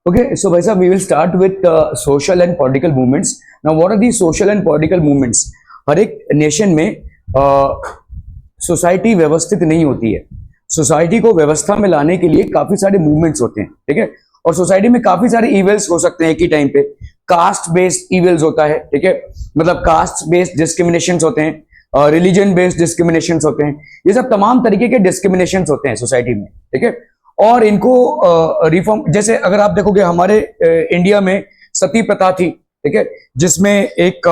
Okay, so Bhaisa, we will start with social and political movements. Now, what are these social and political movements? हर एक nation में society व्यवस्थित नहीं होती है. Society को व्यवस्था में लाने के लिए काफी सारे मूवमेंट्स होते हैं, ठीक है. और सोसाइटी में काफी सारे इवेल्स हो सकते हैं एक ही टाइम पे. कास्ट बेस्ड इवेल्स होता है, ठीक है, मतलब कास्ट बेस्ड डिस्क्रिमिनेशन होते हैं, रिलीजन बेस्ड डिस्क्रिमिनेशन होते हैं. ये सब तमाम तरीके के डिस्क्रिमिनेशन होते हैं सोसाइटी में, ठीक है. और इनको रिफॉर्म, जैसे अगर आप देखोगे हमारे इंडिया में सती प्रथा थी, ठीक है, जिसमें एक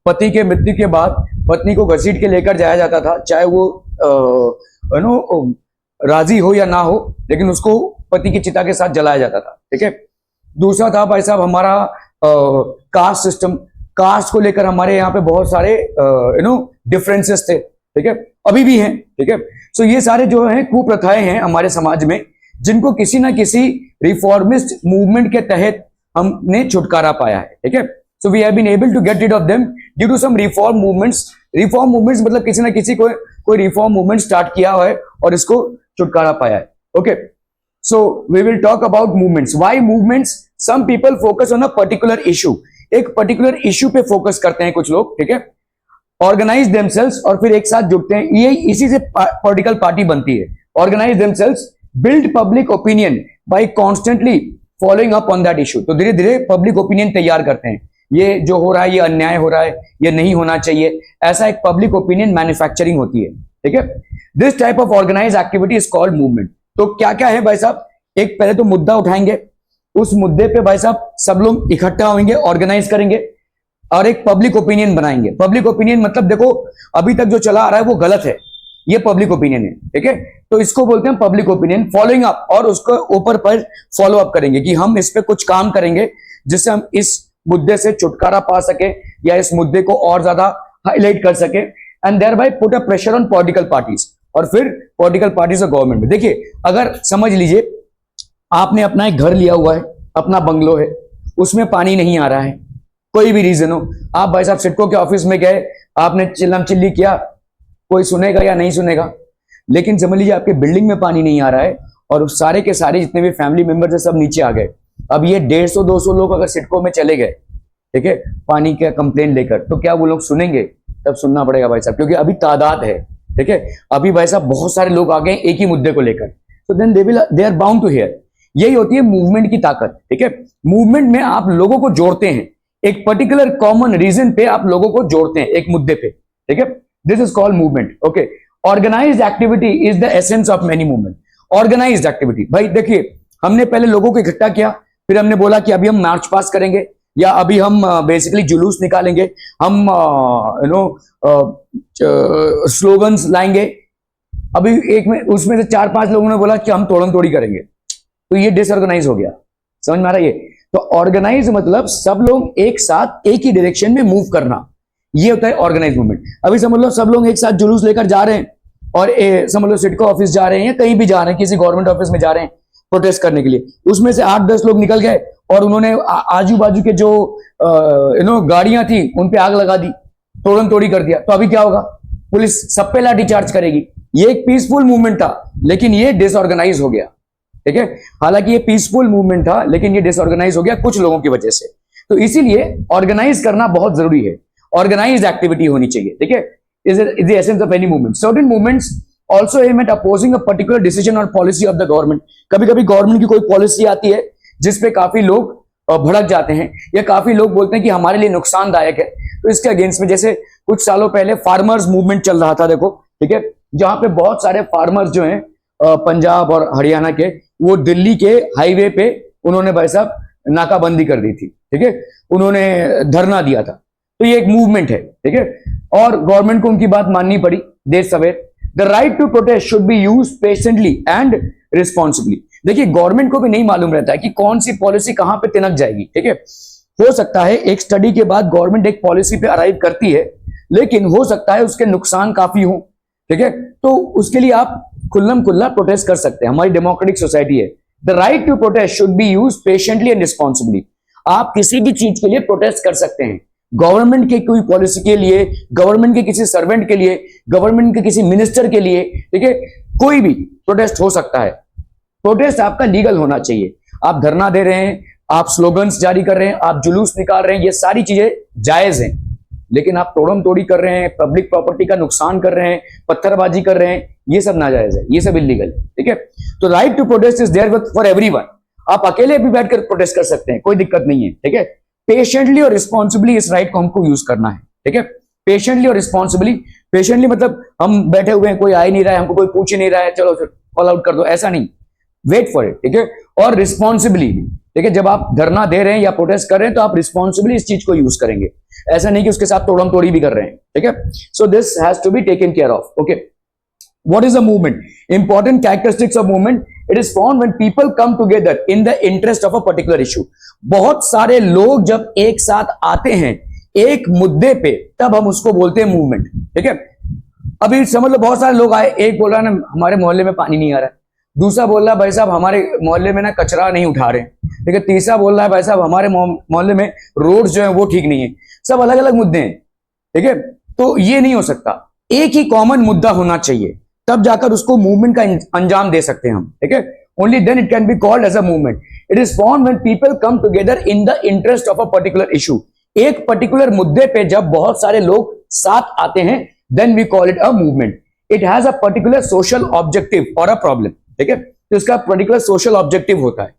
पति के मृत्यु के बाद पत्नी को घसीट के लेकर जाया जाता था, चाहे वो राजी हो या ना हो, लेकिन उसको पति की चिता के साथ जलाया जाता था, ठीक है. दूसरा था भाई साहब हमारा कास्ट सिस्टम. कास्ट को लेकर हमारे यहाँ पे बहुत सारे डिफरेंसेस थे, ठीक है, अभी भी हैं, ठीक है. सो ये सारे जो हैं कुप्रथाएं हैं हमारे समाज में, जिनको किसी ना किसी रिफॉर्मिस्ट मूवमेंट के तहत हमने छुटकारा पाया है, ठीक है. So we have been able to get rid of them due to some reform movements. Reform movements मतलब किसी ना किसी को कोई रिफॉर्म मूवमेंट स्टार्ट किया है और इसको छुटकारा पाया है. Okay, so we will talk about movements. Why movements? Some people focus on a particular issue. एक पर्टिकुलर इशू पे फोकस करते हैं कुछ लोग, ठीक है, ऑर्गेनाइज देमसेल्व्स और फिर एक साथ जुड़ते हैं. ये इसी से पॉलिटिकल पार्टी बनती है. Organize themselves, build public opinion by constantly following up on that issue. तो धीरे धीरे पब्लिक ओपिनियन तैयार करते हैं. ये जो हो रहा है, ये अन्याय हो रहा है, ये नहीं होना चाहिए, ऐसा एक पब्लिक ओपिनियन मैन्युफैक्चरिंग होती है, ठीक है. This type of organize activity is called movement. तो क्या क्या है भाई साहब? एक पहले तो मुद्दा उठाएंगे, उस मुद्दे पे भाई साहब सब लोग इकट्ठा होंगे, ऑर्गेनाइज करेंगे और एक पब्लिक ओपिनियन बनाएंगे. पब्लिक ओपिनियन मतलब देखो अभी तक जो चला आ रहा है वो गलत है, ये पब्लिक ओपिनियन है, ठीक है. तो इसको बोलते हैं पब्लिक ओपिनियन. फॉलोइंग अप, और उसको ऊपर पर फॉलो अप करेंगे कि हम इस पे कुछ काम करेंगे जिससे हम इस मुद्दे से छुटकारा पा सके या इस मुद्दे को और ज्यादा हाईलाइट कर सके. And thereby put a pressure on political parties, और फिर पॉलिटिकल पार्टीज और गवर्नमेंट में. देखिए, अगर समझ लीजिए आपने अपना एक घर लिया हुआ है, अपना बंगलो है, उसमें पानी नहीं आ रहा है, कोई भी रीजन हो, आप भाई साहब सिडको के ऑफिस में गए, आपने चिल्लम चिल्ली किया, कोई सुनेगा या नहीं सुनेगा. लेकिन समझ लीजिए आपके बिल्डिंग में पानी नहीं आ रहा है और सारे के सारे जितने भी फैमिली मेंबर्स है सब नीचे आ गए. अब ये 150-200 लोग अगर सिडको में चले गए, ठीक है, पानी का कंप्लेन लेकर, तो क्या वो लोग सुनेंगे? तब सुनना पड़ेगा भाई साहब, क्योंकि अभी तादाद है, ठीक है, अभी भाई साहब बहुत सारे लोग आ गए एक ही मुद्दे को लेकर. तो then they are bound to hear. यही होती है मूवमेंट की ताकत, ठीक है. मूवमेंट में आप लोगों को जोड़ते हैं, एक पर्टिकुलर कॉमन रीजन पे आप लोगों को जोड़ते हैं एक मुद्दे पे, ठीक है. This is called movement. Okay, organized activity is the essence of many movement. Organized activity, भाई देखिए, हमने पहले लोगों को इकट्ठा किया, फिर हमने बोला कि अभी हम मार्च पास करेंगे या अभी हम बेसिकली जुलूस निकालेंगे, हम स्लोगन्स लाएंगे. अभी एक में उसमें से 4-5 लोगों ने बोला कि हम तोड़म तोड़ी करेंगे, तो ये डिसऑर्गेनाइज हो गया. समझ में आ रहा है? ये तो ऑर्गेनाइज मतलब सब लोग एक साथ एक ही डायरेक्शन में मूव करना, ये होता है ऑर्गेनाइज मूवमेंट. अभी समझ लो सब लोग एक साथ जुलूस लेकर जा रहे हैं और समझ लो सिडको ऑफिस जा रहे हैं या कहीं भी जा रहे हैं, किसी गवर्नमेंट ऑफिस में जा रहे हैं प्रोटेस्ट करने के लिए. उसमें से 8-10 लोग निकल गए और उन्होंने आजू बाजू के जो गाड़ियां थी उन पे आग लगा दी, तोड़म तोड़ी कर दिया. तो अभी क्या होगा? पुलिस सब पे लाठी चार्ज करेगी. ये एक पीसफुल मूवमेंट था, लेकिन ये डिसऑर्गेनाइज हो गया, ठीक है. हालांकि ये पीसफुल मूवमेंट था, लेकिन ये डिसऑर्गेनाइज हो गया कुछ लोगों की वजह से. तो इसीलिए ऑर्गेनाइज करना बहुत जरूरी है, ऑर्गेनाइज्ड एक्टिविटी होनी चाहिए, ठीक है. Is the essence of any movement. Certain movements also aim at opposing a particular decision or policy of the government. कभी कभी गवर्नमेंट की कोई पॉलिसी आती है जिसपे काफी लोग भड़क जाते हैं या काफी लोग बोलते हैं कि हमारे लिए नुकसानदायक है, तो इसके अगेंस्ट में, जैसे कुछ सालों पहले फार्मर्स मूवमेंट चल रहा था, देखो, ठीक है, जहां पे बहुत सारे फार्मर्स जो हैं पंजाब और हरियाणा के, वो दिल्ली के हाईवे पे उन्होंने भाई साहब नाकाबंदी कर दी थी, ठीक है, उन्होंने धरना दिया था. तो ये एक मूवमेंट है, ठीक है, और गवर्नमेंट को उनकी बात माननी पड़ी देर सवेर. The right to protest should be used patiently and responsibly. देखिए, गवर्नमेंट को भी नहीं मालूम रहता है कि कौन सी पॉलिसी कहां पे तिनक जाएगी, ठीक है. हो सकता है एक स्टडी के बाद गवर्नमेंट एक पॉलिसी पे अराइव करती है, लेकिन हो सकता है उसके नुकसान काफी हो, ठीक है. तो उसके लिए आप खुल्लम खुल्ला प्रोटेस्ट कर सकते हैं. हमारी डेमोक्रेटिक सोसाइटी है. The right to protest should be use patiently and responsibly. आप किसी भी चीज के लिए प्रोटेस्ट कर सकते हैं, गवर्नमेंट के कोई पॉलिसी के लिए, गवर्नमेंट के किसी सर्वेंट के लिए, गवर्नमेंट के किसी मिनिस्टर के लिए, ठीक है, कोई भी प्रोटेस्ट हो सकता है. प्रोटेस्ट आपका लीगल होना चाहिए। आप धरना दे रहे हैं, आप स्लोगन्स जारी कर रहे हैं, आप जुलूस निकाल रहे हैं, ये सारी चीजें जायज हैं। लेकिन आप तोड़म तोड़ी कर रहे हैं, पब्लिक प्रॉपर्टी का नुकसान कर रहे हैं, पत्थरबाजी कर रहे हैं, ये सब नाजायज है, ये सब इलीगल है। ठीक है, तो right to protest is there for everyone. आप अकेले भी बैठकर प्रोटेस्ट कर सकते हैं, कोई दिक्कत नहीं है। ठीक है, पेशेंटली और रिस्पॉन्सिबली इस राइट को हमको यूज करना है। ठीक है, पेशेंटली और रिस्पॉन्सिबली। पेशेंटली मतलब हम बैठे हुए हैं, कोई आ ही नहीं रहा है, हमको कोई पूछ ही नहीं रहा है, चलो कॉल आउट कर दो, ऐसा नहीं, वेट फॉर इट। ठीक है, और रिस्पॉन्सिबली। ठीक है, जब आप धरना दे रहे हैं या प्रोटेस्ट कर रहे हैं तो आप रिस्पॉन्सिबली इस चीज को यूज करेंगे, ऐसा नहीं कि उसके साथ तोड़म तोड़ी भी कर रहे हैं। ठीक है, so this has to be taken care of. Okay, what is a movement? Important characteristics of movement: it is formed when people come together in the interest of a particular issue. बहुत सारे लोग जब एक साथ आते हैं एक मुद्दे पे, तब हम उसको बोलते हैं मूवमेंट। ठीक है, अभी समझ लो बहुत सारे लोग आए, एक बोल रहा है ना हमारे मोहल्ले में पानी नहीं आ रहा है, दूसरा बोल रहा है भाई साहब हमारे मोहल्ले में ना कचरा नहीं उठा रहे। ठीक है, तीसरा बोल रहा है भाई साहब हमारे मोहल्ले में रोड जो है वो ठीक नहीं है। सब अलग अलग मुद्दे हैं। ठीक है, तो ये नहीं हो सकता, एक ही कॉमन मुद्दा होना चाहिए, तब जाकर उसको मूवमेंट का अंजाम दे सकते हैं हम। ठीक है, only then it can be called as a movement. It is formed when people come together in the interest of a particular issue. एक पर्टिकुलर मुद्दे पे जब बहुत सारे लोग साथ आते हैं, then we call it a movement. It has a particular social objective और अ प्रॉब्लम। ठीक है, तो इसका पर्टिकुलर सोशल ऑब्जेक्टिव होता है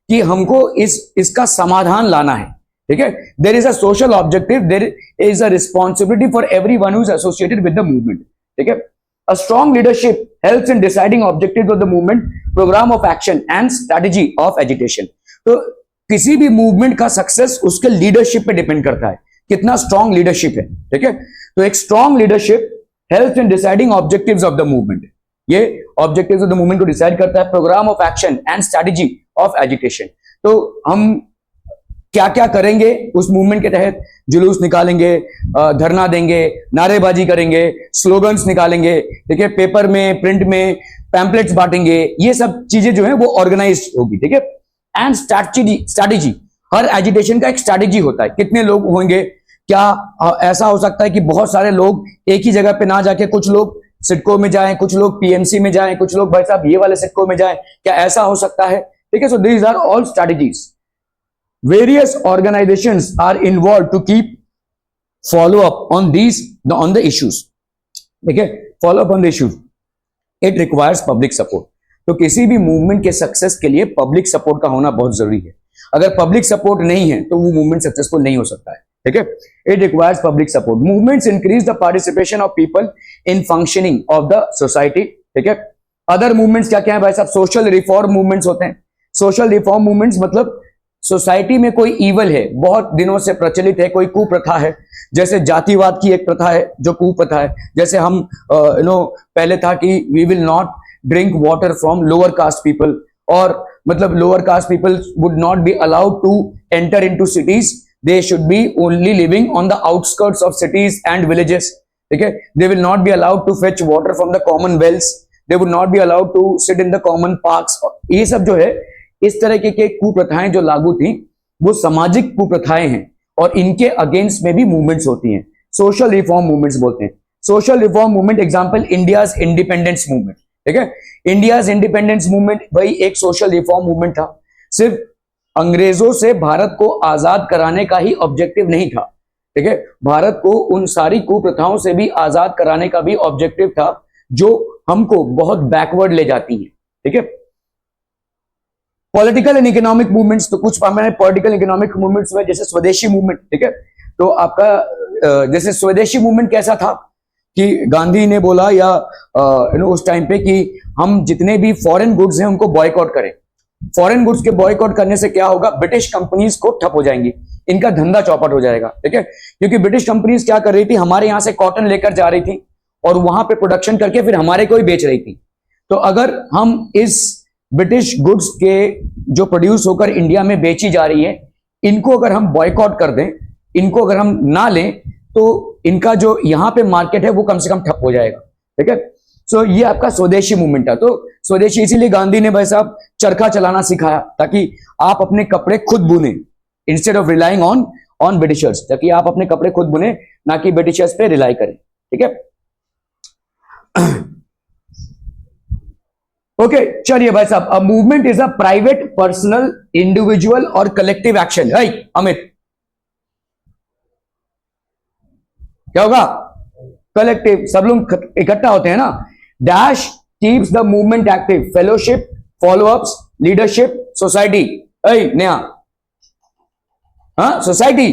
कि हमको इसका समाधान लाना है। ठीक है, there is a social objective, there is a responsibility for everyone who is associated with the movement. ठीक है, a strong leadership helps in deciding objectives of the movement, program of action and strategy of agitation. तो किसी भी movement का success उसके leadership पे depend करता है, कितना स्ट्रॉन्ग लीडरशिप है। ठीक है, तो एक strong leadership helps in deciding objectives of the movement. ये ऑब्जेक्टिव्स ऑफ द मूवमेंट को डिसाइड करता है, programme of action and strategy of agitation. तो हम क्या क्या करेंगे उस मूवमेंट के तहत, जुलूस निकालेंगे, धरना देंगे, नारेबाजी करेंगे, स्लोगन्स निकालेंगे। ठीक है, पेपर में, प्रिंट में पैम्पलेट्स बांटेंगे, ये सब चीजें जो है वो ऑर्गेनाइज होगी। ठीक है, एंड स्ट्रैटेजी, हर एजिटेशन का एक स्ट्रैटेजी होता है, कितने लोग होंगे, क्या ऐसा हो सकता है कि बहुत सारे लोग एक ही जगह पे ना जाके कुछ लोग सिडको में जाएं, कुछ लोग पीएमसी में जाएं, कुछ लोग भाई साहब ये वाले सिडको में जाएं, क्या ऐसा हो सकता है? ठीक है, so these are all strategies. Various organizations are involved to keep follow up on the issues. ठीक है, follow up on the issues. It requires public support. तो किसी भी मूवमेंट के सक्सेस के लिए पब्लिक सपोर्ट का होना बहुत जरूरी है। अगर पब्लिक सपोर्ट नहीं है तो वो मूवमेंट सक्सेसफुल नहीं हो सकता है। ठीक है, it requires public support. Movements increase the participation of people in functioning of the society. ठीक है, अदर मूवमेंट्स क्या क्या है भाई साहब? सोशल रिफॉर्म मूवमेंट्स होते हैं। सोशल रिफॉर्म मूवमेंट्स मतलब सोसाइटी में कोई ईवल है, बहुत दिनों से प्रचलित है, कोई कुप्रथा है, जैसे जातिवाद की एक प्रथा है जो कुप्रथा है। जैसे हम पहले था कि we will not drink water from lower caste people, और मतलब lower caste people would not be allowed to enter into cities, they should be only living on the outskirts of cities and villages. ठीक है, they will not be allowed to fetch water from the common wells, they would not be allowed to sit in the common parks. ये सब जो है इस तरह के कुप्रथाएं जो लागू थी वो सामाजिक कुप्रथाएं हैं, और इनके अगेंस्ट में भी मूवमेंट्स होती हैं, सोशल रिफॉर्म मूवमेंट्स बोलते हैं। Social reform movement example India's independence movement. ठीक है, इंडियाज इंडिपेंडेंस मूवमेंट भाई एक सोशल रिफॉर्म मूवमेंट था। सिर्फ अंग्रेजों से भारत को आजाद कराने का ही ऑब्जेक्टिव नहीं था। ठीक है, भारत को उन सारी कुप्रथाओं से भी आजाद कराने का भी ऑब्जेक्टिव था जो हमको बहुत बैकवर्ड ले जाती है। ठीक है, पॉलिटिकल एंड इकोनॉमिक मूवमेंट्स, तो कुछ मैंने पॉलिटिकल इकोनॉमिक मूवमेंट्स में जैसे स्वदेशी मूवमेंट। ठीक है, तो आपका जैसे स्वदेशी मूवमेंट कैसा था कि गांधी ने बोला या उस टाइम पे कि हम जितने भी फॉरेन गुड्स हैं उनको बॉयकॉट करें। फॉरेन गुड्स के बॉयकॉट करने से क्या होगा? ब्रिटिश कंपनीज को ठप हो जाएंगी, इनका धंधा चौपट हो जाएगा। ठीक है, क्योंकि ब्रिटिश कंपनीज क्या कर रही थी, हमारे यहां से कॉटन लेकर जा रही थी और वहां पे प्रोडक्शन करके फिर हमारे को ही बेच रही थी। तो अगर हम इस ब्रिटिश गुड्स के जो प्रोड्यूस होकर इंडिया में बेची जा रही है, इनको अगर हम बॉयकॉट कर दें, इनको अगर हम ना लें, तो इनका जो यहाँ पे मार्केट है वो कम से कम ठप हो जाएगा। ठीक है, सो ये आपका स्वदेशी मूवमेंट है। तो स्वदेशी इसीलिए गांधी ने भाई साहब चरखा चलाना सिखाया, ताकि आप अपने कपड़े खुद बुने instead of relying on Britishers, ताकि आप अपने कपड़े खुद बुने, ना कि ब्रिटिशर्स पे रिलाई करें। ठीक है, ओके चलिए भाई साहब, a movement is a private, personal, individual और कलेक्टिव एक्शन। है अमित, क्या होगा? कलेक्टिव, सब लोग इकट्ठा होते हैं ना। Dash keeps the movement active, fellowship, followups, leadership, society. Neha, हाँ society,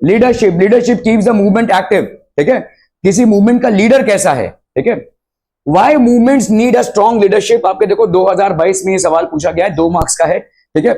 leadership, leadership keeps the movement active. ठीक है, किसी मूवमेंट का लीडर कैसा है। ठीक है, why movements need a strong leadership. आपके देखो 2022 में ये सवाल पूछा गया है, 2 मार्क्स का है। ठीक है,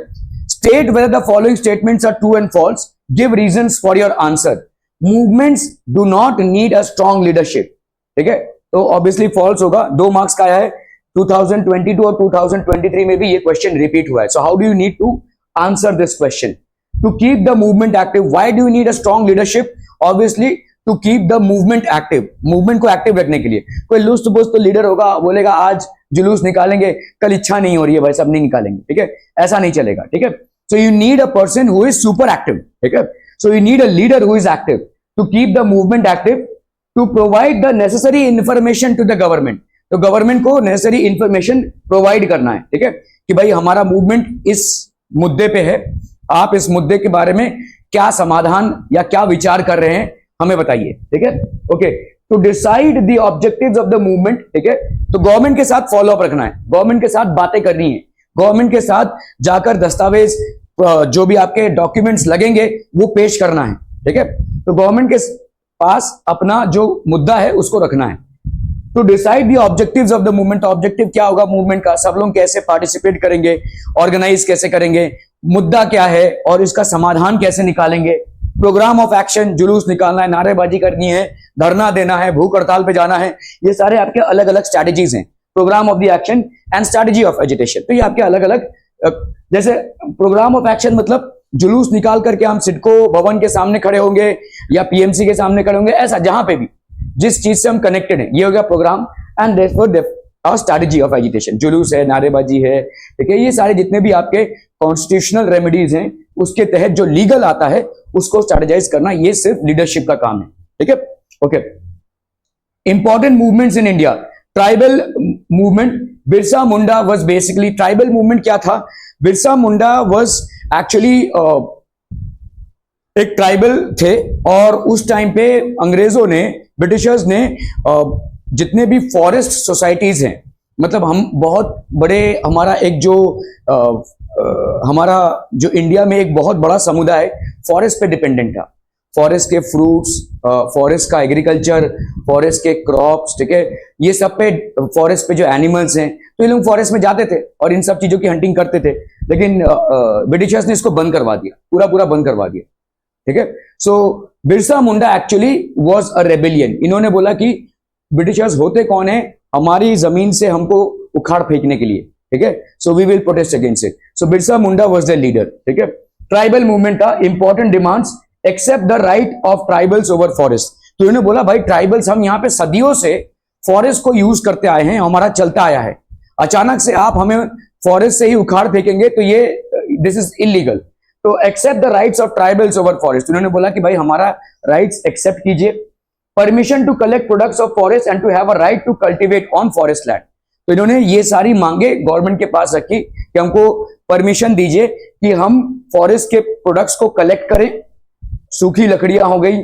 state whether the following statements are true and false, give reasons for your answer. Movements do not need a strong leadership. ठीक है, तो ऑब्वियसली फॉल्स होगा। 2 मार्क्स का आया है। 2022 और 2023 में भी ये क्वेश्चन रिपीट हुआ है। So how do you need to answer this question? To keep the movement active. Why do you need a strong leadership? Obviously to keep the movement active, movement को एक्टिव रखने के लिए। कोई loose तो तो leader होगा, बोलेगा आज जुलूस निकालेंगे, कल इच्छा नहीं हो रही है भाई सब नहीं निकालेंगे। ठीक है, ऐसा नहीं चलेगा। ठीक है, so you need a person who is super active. ठीक है, so you need a leader who is active to keep the movement active, to provide the necessary information to the government. तो गवर्नमेंट को necessary information provide करना है। ठीक है, कि भाई हमारा मूवमेंट इस मुद्दे पे है, आप इस मुद्दे के बारे में क्या समाधान या क्या विचार कर रहे हैं हमें बताइए। ठीक है, okay, to decide the objectives of the movement. ठीक है, तो गवर्नमेंट के साथ फॉलो अप रखना है, गवर्नमेंट के साथ बातें करनी है, गवर्नमेंट के साथ जाकर दस्तावेज जो भी आपके डॉक्यूमेंट्स लगेंगे वो पेश करना है। ठीक है, तो गवर्नमेंट के पास अपना जो मुद्दा है उसको रखना है। To decide the objectives of the movement. Objective क्या होगा मूवमेंट का, सब लोग कैसे पार्टिसिपेट करेंगे, ऑर्गेनाइज कैसे करेंगे, मुद्दा क्या है और इसका समाधान कैसे निकालेंगे। प्रोग्राम ऑफ एक्शन, जुलूस निकालना है, नारेबाजी करनी है, धरना देना है, भूख हड़ताल पे जाना है, ये सारे आपके अलग अलग स्ट्रैटेजीज हैं। Programme of the action and strategy of agitation, तो ये आपके अलग अलग, जैसे प्रोग्राम ऑफ एक्शन मतलब जुलूस निकाल करके हम सिडको भवन के सामने खड़े होंगे या पीएमसी के सामने खड़े होंगे, ऐसा जहां पे भी जिस चीज से हम कनेक्टेड है, ये हो गया programme. And therefore strategy of agitation, जुलूस है, नारेबाजी है। ठीक है, ये सारे जितने भी आपके कॉन्स्टिट्यूशनल रेमेडीज हैं उसके तहत जो लीगल आता है उसको स्ट्रैटेजाइज करना, ये सिर्फ लीडरशिप का काम है। ठीक है, okay. Important movements in India, tribal movement, Birsa Munda was basically, tribal movement क्या था, बिरसा मुंडा वाज एक्चुअली एक ट्राइबल थे और उस टाइम पे अंग्रेजों ने, ब्रिटिशर्स ने जितने भी फॉरेस्ट सोसाइटीज हैं, मतलब हम बहुत बड़े, हमारा एक जो हमारा जो इंडिया में एक बहुत बड़ा समुदाय फॉरेस्ट पे डिपेंडेंट था। फॉरेस्ट के फ्रूट्स, फॉरेस्ट का एग्रीकल्चर, फॉरेस्ट के क्रॉप्स, ठीक है, ये सब पे, फॉरेस्ट पे जो एनिमल्स हैं, तो ये लोग फॉरेस्ट में जाते थे और इन सब चीजों की हंटिंग करते थे। लेकिन ब्रिटिशर्स ने इसको बंद करवा दिया, पूरा बंद करवा दिया। ठीक है, सो बिरसा मुंडा एक्चुअली वाज अ रेबेलियन। इन्होंने बोला कि ब्रिटिशर्स होते कौन है, हमारी जमीन से हमको उखाड़ फेंकने के लिए। ठीक है, so we will protest against it. So Birsa Munda was the leader. ठीक है, ट्राइबल मूवमेंट था, important demands, accept the right of tribals over forest. तो इन्होंने बोला भाई ट्राइबल्स, हम यहाँ पे सदियों से फॉरेस्ट को यूज करते आए हैं, हमारा चलता आया है, अचानक से आप हमें फॉरेस्ट से ही उखाड़ फेंकेंगे तो ये दिस इज इलीगल। तो accept the rights of tribals over forest. उन्होंने बोला कि भाई हमारा राइट्स एक्सेप्ट कीजिए। Permission to collect products of forest and to have a right to cultivate on forest land. तो इन्होंने ये सारी मांगे गवर्नमेंट के पास रखी कि हमको परमिशन दीजिए कि हम फॉरेस्ट के प्रोडक्ट्स को कलेक्ट करें। सूखी लकड़ियां हो गई,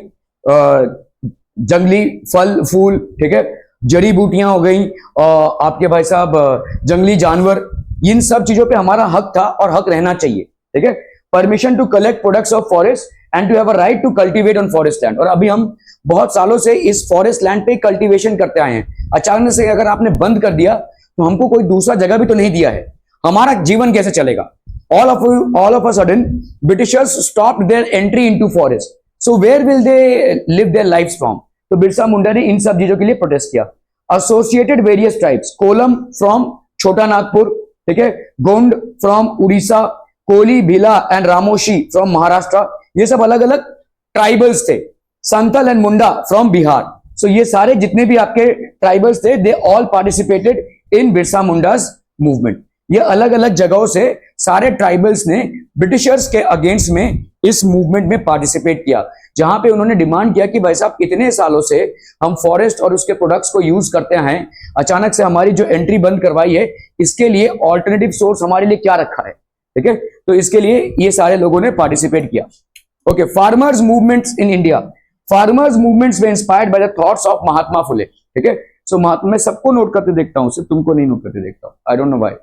जंगली फल फूल, ठीक है, जड़ी बूटियां हो गई, आपके भाई साहब जंगली जानवर, इन सब चीजों पे हमारा हक था और हक रहना चाहिए। ठीक है, permission to collect products of forest and to have a right to cultivate on forest land. और अभी हम बहुत सालों से इस फॉरेस्ट लैंड पे कल्टीवेशन करते आए हैं, अचानक से अगर आपने बंद कर दिया तो हमको कोई दूसरा जगह भी तो नहीं दिया है, हमारा जीवन कैसे चलेगा। all of a sudden Britishers stopped their entry into forest, so where will they live their lives from? तो बिरसा मुंडा ने इन सब चीजों के लिए प्रोटेस्ट किया। एसोसिएटेड वेरियस ट्राइब्स, कोलम फ्रॉम छोटा नागपुर, ठीक है, गोंड फ्रॉम उड़ीसा, कोली, भिला एंड रामोशी फ्रॉम महाराष्ट्र, ये सब अलग अलग ट्राइबल्स थे। Santhal and Munda from Bihar. So ये सारे जितने भी आपके ट्राइबल्स थे, they all participated in Birsa Munda's movement. ये अलग अलग जगहों से सारे ट्राइबल्स ने ब्रिटिशर्स के अगेंस्ट में इस मूवमेंट में पार्टिसिपेट किया। जहां पे उन्होंने डिमांड किया कि भाई साहब इतने सालों से हम फॉरेस्ट और उसके प्रोडक्ट्स को यूज करते हैं, अचानक से हमारी जो एंट्री बंद करवाई है, इसके लिए ऑल्टरनेटिव सोर्स हमारे लिए क्या रखा है, ठीक है। तो इसके लिए ये सारे लोगों ने पार्टिसिपेट किया। Okay, farmers movements in India. Farmers movements were inspired by the thoughts of Mahatma Phule, ठीक है। सो महात्मा, मैं सबको नोट करते देखता हूं, सिर्फ तुमको नहीं नोट करते देखता हूं, I don't know why.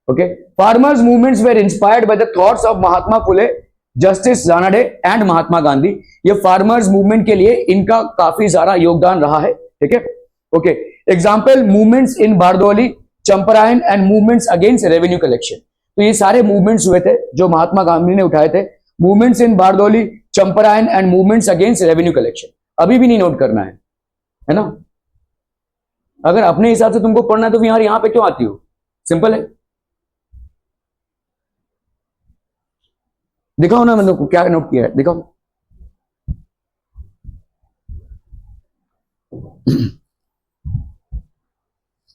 Okay, farmers movements were inspired by the thoughts of Mahatma Phule, justice Ranade and Mahatma Gandhi. ये फार्मर्स मूवमेंट के लिए इनका काफी ज्यादा योगदान रहा है, ठीक है। Okay, example movements in Bardoli, Champaran and movements against revenue collection. तो ये सारे मूवमेंट्स हुए थे जो महात्मा गांधी ने उठाए थे। Movements in Bardoli, Champaran and movements against revenue collection. अभी भी नहीं नोट करना है ना। अगर अपने हिसाब से तुमको पढ़ना है तो यहां पे क्यों आती हो, सिंपल है। दिखाओ ना, मतलब क्या नोट किया है, दिखाओ।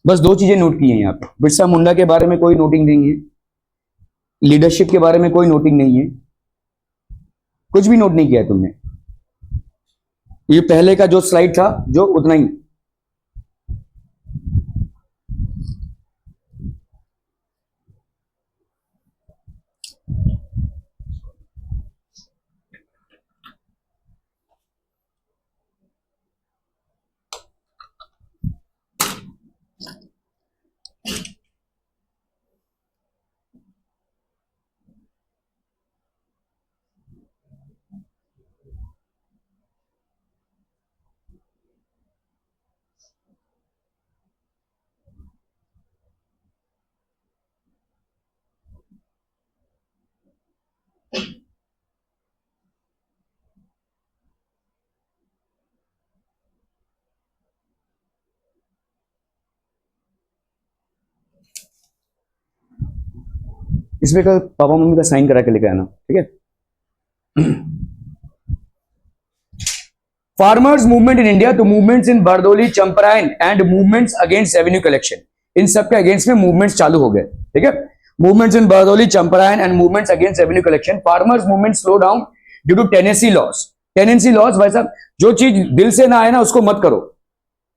बस दो चीजें नोट की हैं यहाँ पे। बिरसा मुंडा के बारे में कोई नोटिंग नहीं है, लीडरशिप के बारे में कोई नोटिंग नहीं है, कुछ भी नोट नहीं किया है तुमने। ये पहले का जो स्लाइड था जो उतना ही। इसमें कल पापा मम्मी का साइन करा के लेके आना, ठीक है। फार्मर्स मूवमेंट इन इंडिया, तो movements in Bardoli, Champaran and movements against revenue collection, इन सब के अगेंस्ट में मूवमेंट्स चालू हो गए, ठीक है। Movements in Bardoli, Champaran and movements against revenue collection. Farmers movement slow down due to tenancy laws. Tenancy laws, भाई साहब जो चीज दिल से ना आए ना उसको मत करो,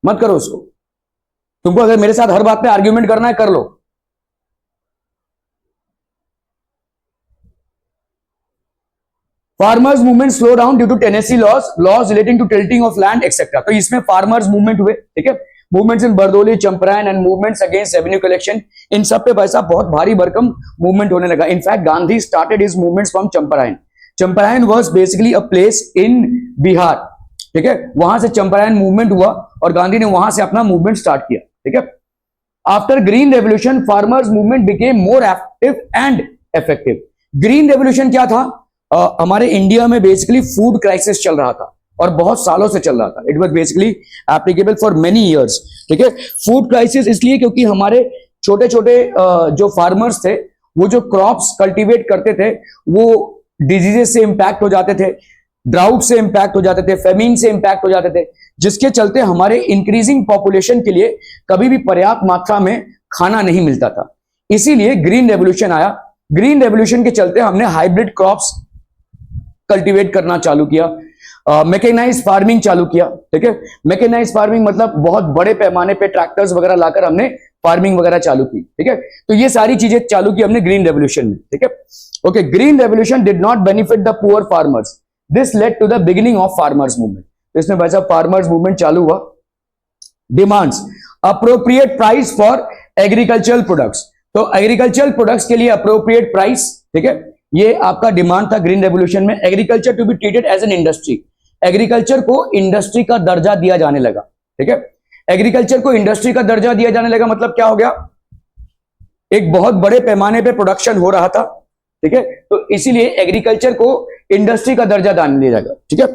मत करो उसको। तुमको अगर मेरे साथ हर बात पे आर्ग्यूमेंट करना है कर लो। Farmers movement slow down due to tenancy laws relating to tilting of land etcetera. तो इसमें फार्मर्स मूवमेंट हुए, ठीक है। Movements in Bardoli, Champaran and movements against revenue collection, इन सब पे पैसा बहुत भारी भरकम मूवमेंट होने लगा। In fact Gandhi started his movements from Champaran. Champaran was basically a place in Bihar, ठीक है। वहां से चंपारण मूवमेंट हुआ और गांधी ने वहां से अपना मूवमेंट स्टार्ट किया, ठीक है। After green revolution farmers movement became more active and effective. Green revolution क्या था? हमारे इंडिया में बेसिकली फूड क्राइसिस चल रहा था और बहुत सालों से चल रहा था। It was basically applicable for many years, ठीक है। फूड क्राइसिस इसलिए क्योंकि हमारे छोटे छोटे जो फार्मर्स थे वो जो क्रॉप्स कल्टीवेट करते थे वो डिजीजेस से इंपैक्ट हो जाते थे, ड्राउट से इंपैक्ट हो जाते थे, फेमिन से इंपैक्ट हो जाते थे, जिसके चलते हमारे इंक्रीजिंग पॉपुलेशन के लिए कभी भी पर्याप्त मात्रा में खाना नहीं मिलता था। इसीलिए ग्रीन रेवोल्यूशन आया। ग्रीन रेवोल्यूशन के चलते हमने हाइब्रिड क्रॉप्स कल्टीवेट करना चालू किया, मैकेनाइज फार्मिंग चालू किया, ठीक है। मैकेनाइज फार्मिंग मतलब बहुत बड़े पैमाने पे ट्रैक्टर्स वगैरह लाकर हमने फार्मिंग वगैरह चालू की, ठीक है। तो ये सारी चीजें चालू की हमने ग्रीन रेवोल्यूशन में, ठीक है। Okay, green revolution did not benefit the poor farmers, this led to the beginning of farmers movement. तो इसमें भाई साहब फार्मर्स मूवमेंट चालू हुआ। Demands, appropriate price for agricultural products. तो एग्रीकल्चरल प्रोडक्ट्स के लिए अप्रोप्रिएट प्राइस, ठीक है, ये आपका डिमांड था ग्रीन रेवोल्यूशन में। Agriculture to be treated as an industry, agriculture को इंडस्ट्री का दर्जा दिया जाने लगा, ठीक है। एग्रीकल्चर को इंडस्ट्री का दर्जा दिया जाने लगा मतलब क्या हो गया? एक बहुत बड़े पैमाने पे प्रोडक्शन हो रहा था, ठीक है। तो इसीलिए एग्रीकल्चर को इंडस्ट्री का दर्जा दिया जाएगा, ठीक है।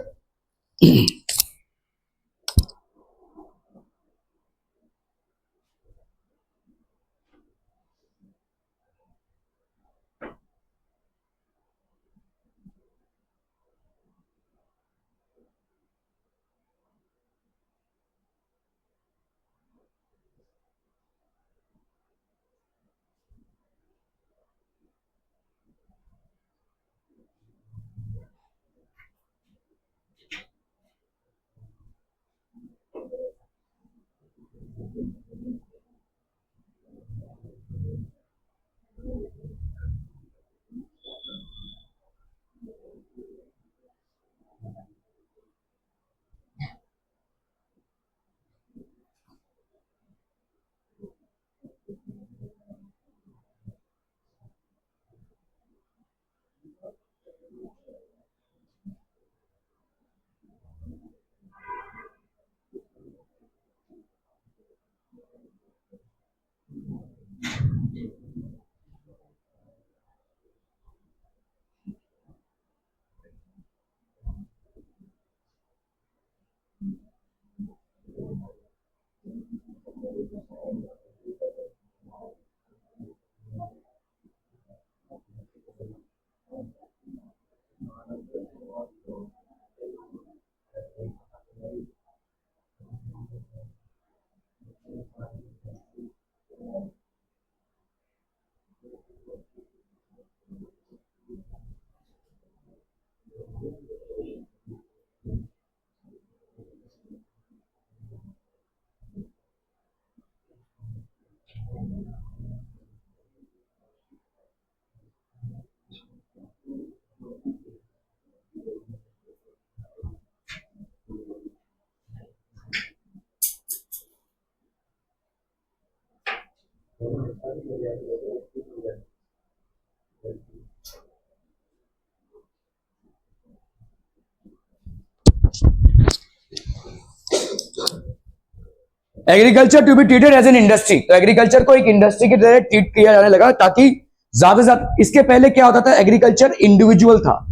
Agriculture to be treated as an industry, तो एग्रीकल्चर को एक इंडस्ट्री की तरह ट्रीट किया जाने लगा, ताकि ज्यादा से ज्यादा, इसके पहले क्या होता था, एग्रीकल्चर इंडिविजुअल था,